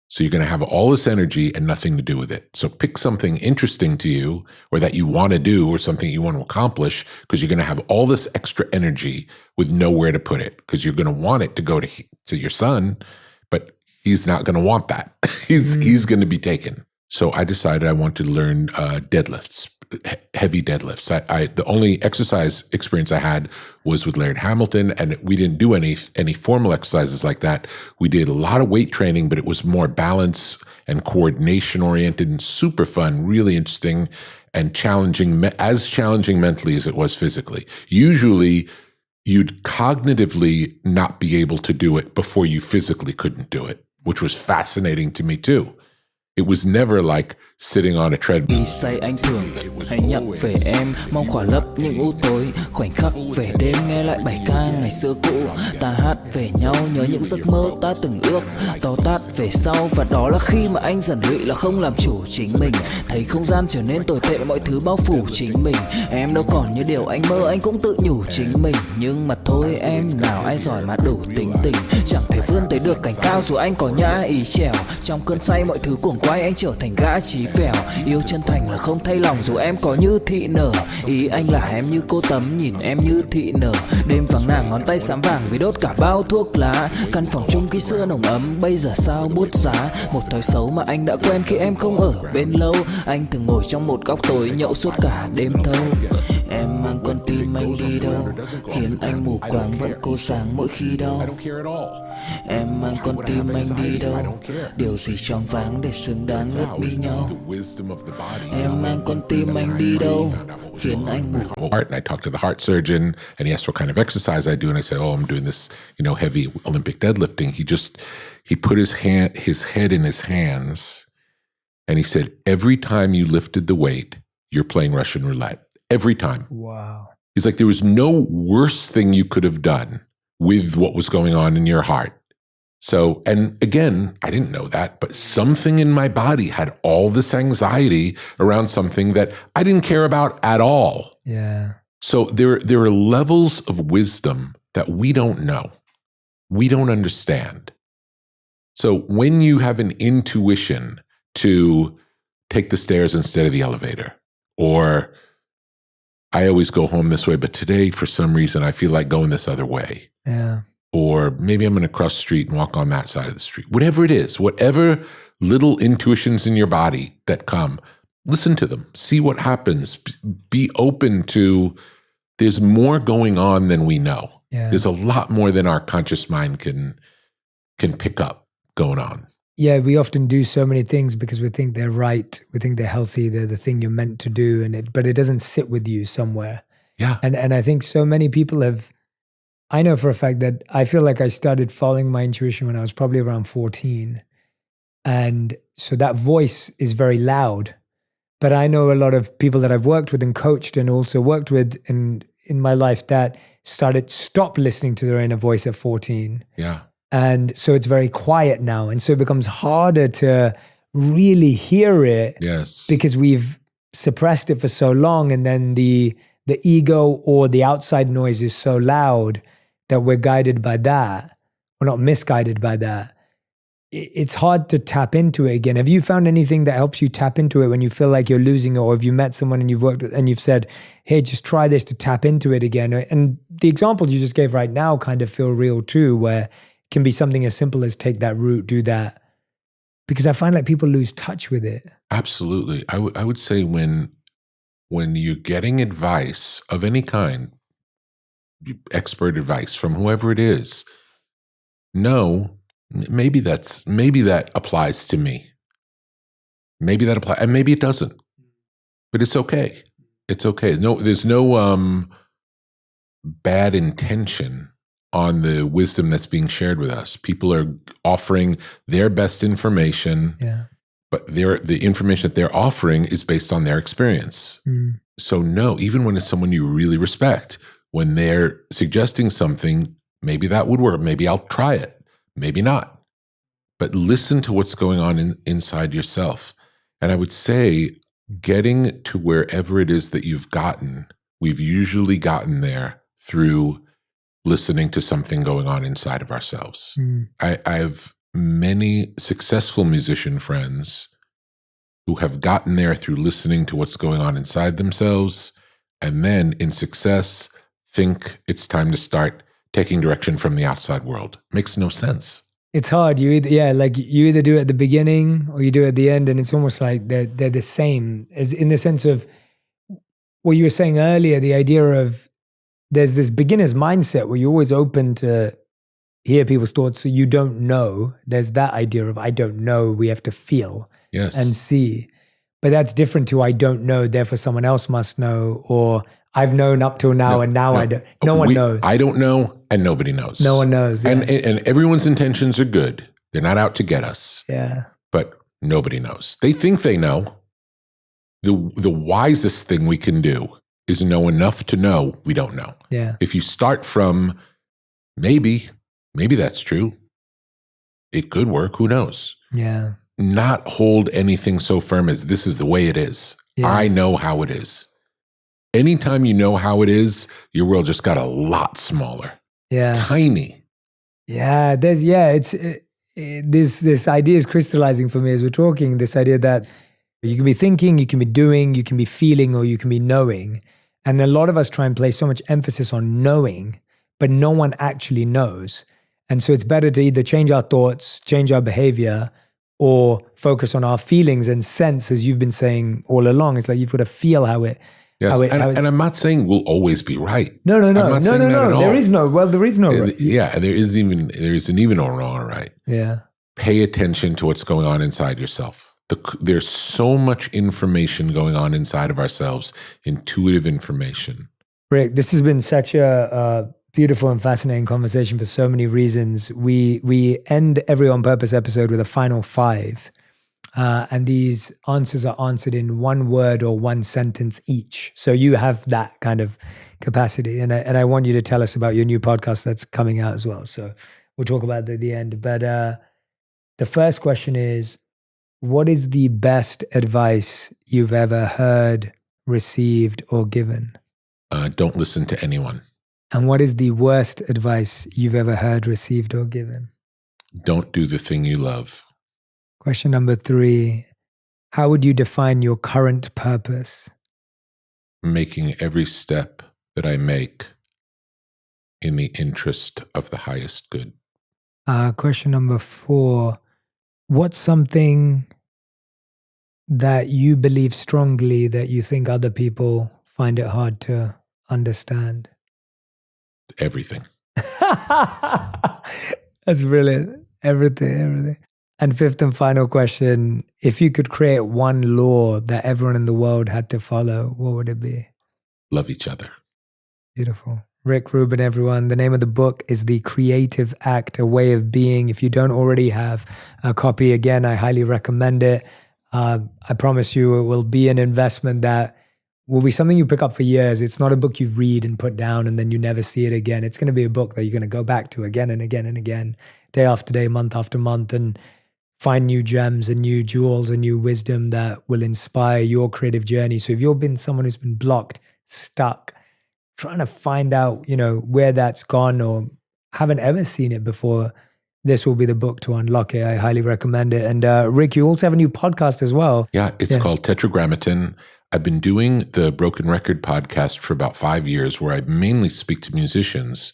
So you're going to have all this energy and nothing to do with it. So pick something interesting to you or that you want to do or something you want to accomplish because you're going to have all this extra energy with nowhere to put it because you're going to want it to go to your son, but he's not going to want that. He's going to be taken. So I decided I wanted to learn deadlifts, heavy deadlifts. The only exercise experience I had was with Laird Hamilton, and we didn't do any formal exercises like that. We did a lot of weight training, but it was more balance and coordination oriented and super fun, really interesting and challenging, as challenging mentally as it was physically. Usually you'd cognitively not be able to do it before you physically couldn't do it, which was fascinating to me too. It was never like sitting on a treadmill. Vì say anh thường hãy nhắc về em, mong khỏa lấp những u tối, khoảnh khắc về đêm nghe lại bài ca ngày xưa cũ. Ta hát về nhau nhớ những giấc mơ ta từng ước, to tát về sau và đó là khi mà anh dần lụy là không làm chủ chính mình, thấy không gian trở nên tồi tệ, mọi thứ bao phủ chính mình. Em đâu còn như điều anh mơ, anh cũng tự nhủ chính mình, nhưng mà thôi em nào ai giỏi mà đủ tính tình, chẳng thể vươn tới được cảnh cao dù anh có nhã ý trèo. Trong cơn say mọi thứ cuồng quay anh trở thành gã chí phèo, yêu chân thành là không thay lòng dù em có như thị nở. Ý anh là em như cô tấm nhìn em như thị nở, đêm vắng nàng ngón tay xám vàng vì đốt cả bao thuốc lá. Căn phòng chung khi xưa nồng ấm bây giờ sao bút giá, một thói xấu mà anh đã quen khi em không ở bên lâu. Anh thường ngồi trong một góc tối nhậu suốt cả đêm thâu. Em mang con tim anh đi đâu, khiến anh mù quáng vẫn cô sáng mỗi khi đau. Em mang con tim anh đi đâu, điều gì choáng váng để xứng đáng ướt mi nhau. Em mang con tim anh đi đâu, khiến anh mù. And I talked to the heart surgeon and he asked what kind of exercise I do. And I said, oh, I'm doing this, heavy Olympic deadlifting. He put his head in his hands and he said, every time you lifted the weight, you're playing Russian roulette. Every time. Wow. He's like, there was no worse thing you could have done with what was going on in your heart. So, and again, I didn't know that, but something in my body had all this anxiety around something that I didn't care about at all. Yeah. So there are levels of wisdom that we don't know. We don't understand. So when you have an intuition to take the stairs instead of the elevator, or I always go home this way, but today, for some reason, I feel like going this other way. Yeah. Or maybe I'm going to cross the street and walk on that side of the street. Whatever it is, whatever little intuitions in your body that come, listen to them. See what happens. Be open to, there's more going on than we know. Yeah. There's a lot more than our conscious mind can pick up going on. Yeah, we often do so many things because we think they're right. We think they're healthy. They're the thing you're meant to do, but it doesn't sit with you somewhere. Yeah. And I think so many people have. I know for a fact that I feel like I started following my intuition when I was probably around 14, and so that voice is very loud, But I know a lot of people that I've worked with and coached and also worked with in my life that stopped listening to their inner voice at 14. Yeah. And so it's very quiet now. And so it becomes harder to really hear it. Yes. Because we've suppressed it for so long. And then the ego or the outside noise is so loud that we're guided by that. We're not misguided by that. It's hard to tap into it again. Have you found anything that helps you tap into it when you feel like you're losing it? Or have you met someone and you've worked with and you've said, hey, just try this to tap into it again? And the examples you just gave right now kind of feel real too, where it can be something as simple as take that route, do that. Because I find like people lose touch with it. Absolutely. I would say when you're getting advice of any kind, expert advice from whoever it is, no, maybe that applies to me. Maybe that applies, and maybe it doesn't. But it's okay. It's okay. No, there's no bad intention on the wisdom that's being shared with us. People are offering their best information, but the information that they're offering is based on their experience. So no, even when it's someone you really respect, when they're suggesting something, maybe that would work. Maybe I'll try it. Maybe not. But listen to what's going on inside yourself. And I would say getting to wherever it is that you've gotten, we've usually gotten there through listening to something going on inside of ourselves. I have many successful musician friends who have gotten there through listening to what's going on inside themselves, and then in success think it's time to start taking direction from the outside world. Makes no sense. It's hard. You either do it at the beginning or you do it at the end, and it's almost like they're the same, as in the sense of what you were saying earlier, the idea of there's this beginner's mindset where you're always open to hear people's thoughts, so you don't know. There's that idea of I don't know, we have to feel and see. But that's different to I don't know, therefore someone else must know, or I've known up till now and now I don't. No one knows. I don't know and nobody knows. No one knows. Yeah. And everyone's intentions are good. They're not out to get us. Yeah. But nobody knows. They think they know. The wisest thing we can do is know enough to know we don't know. Yeah. If you start from maybe that's true. It could work. Who knows? Yeah. Not hold anything so firm as this is the way it is. Yeah. I know how it is. Anytime you know how it is, your world just got a lot smaller. Yeah. Tiny. Yeah. This idea is crystallizing for me as we're talking, this idea that you can be thinking, you can be doing, you can be feeling, or you can be knowing. And a lot of us try and place so much emphasis on knowing, but no one actually knows. And so it's better to either change our thoughts, change our behavior, or focus on our feelings and sense, as you've been saying all along. It's like you've got to feel how it. Yes, and I'm not saying we'll always be right. No. There is no right. Yeah, there isn't even a wrong or right. Yeah. Pay attention to what's going on inside yourself. There's so much information going on inside of ourselves, intuitive information. Rick, this has been such a beautiful and fascinating conversation for so many reasons. We end every On Purpose episode with a final 5. And these answers are answered in one word or one sentence each. So you have that kind of capacity. And I want you to tell us about your new podcast that's coming out as well. So we'll talk about that at the end. But the first question is, what is the best advice you've ever heard, received, or given? Don't listen to anyone. And what is the worst advice you've ever heard, received, or given? Don't do the thing you love. Question number 3, how would you define your current purpose? Making every step that I make in the interest of the highest good. Question number 4, what's something that you believe strongly that you think other people find it hard to understand? Everything. That's brilliant. Everything. And 5th and final question, if you could create one law that everyone in the world had to follow, what would it be? Love each other. Beautiful. Rick Rubin, everyone. The name of the book is The Creative Act, A Way of Being. If you don't already have a copy, again, I highly recommend it. I promise you it will be an investment that will be something you pick up for years. It's not a book you read and put down and then you never see it again. It's going to be a book that you're going to go back to again and again and again, day after day, month after month, and find new gems and new jewels and new wisdom that will inspire your creative journey. So if you've been someone who's been blocked, stuck, trying to find out, where that's gone or haven't ever seen it before, this will be the book to unlock it. I highly recommend it. And Rick, you also have a new podcast as well. Yeah, it's called Tetragrammaton. I've been doing the Broken Record podcast for about 5 years, where I mainly speak to musicians.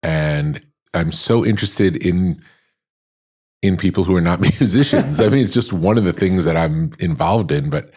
And I'm so interested in people who are not musicians. I mean, it's just one of the things that I'm involved in, but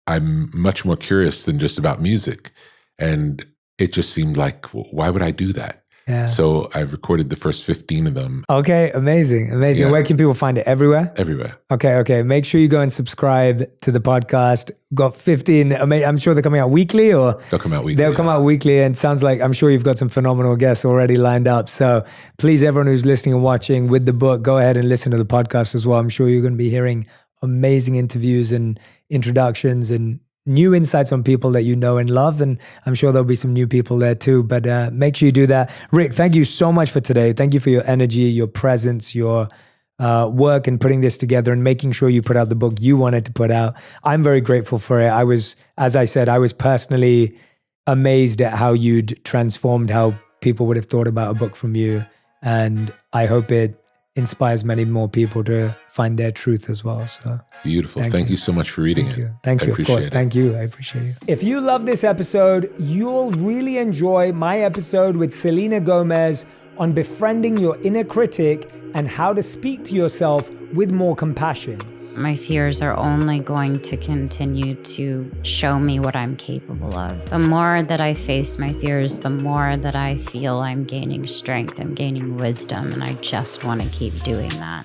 I'm much more curious than just about music. And it just seemed like, why would I do that? Yeah. So I've recorded the first 15 of them. Okay, amazing. Yeah. Where can people find it? Everywhere? Everywhere. Okay. Make sure you go and subscribe to the podcast. Got 15. I'm sure they're coming out weekly, or They'll come out weekly. They'll come out weekly, and sounds like I'm sure you've got some phenomenal guests already lined up. So please, everyone who's listening and watching with the book, go ahead and listen to the podcast as well. I'm sure you're going to be hearing amazing interviews and introductions and new insights on people that you know and love. And I'm sure there'll be some new people there too, but make sure you do that. Rick, thank you so much for today. Thank you for your energy, your presence, your work in putting this together and making sure you put out the book you wanted to put out. I'm very grateful for it. As I said, I was personally amazed at how you'd transformed how people would have thought about a book from you. And I hope it inspires many more people to find their truth as well. So beautiful. Thank you so much for reading it. it. Thank you. Of course. Thank you. I appreciate you. If you love this episode, you'll really enjoy my episode with Selena Gomez on befriending your inner critic and how to speak to yourself with more compassion. My fears are only going to continue to show me what I'm capable of. The more that I face my fears, the more that I feel I'm gaining strength, I'm gaining wisdom, and I just want to keep doing that.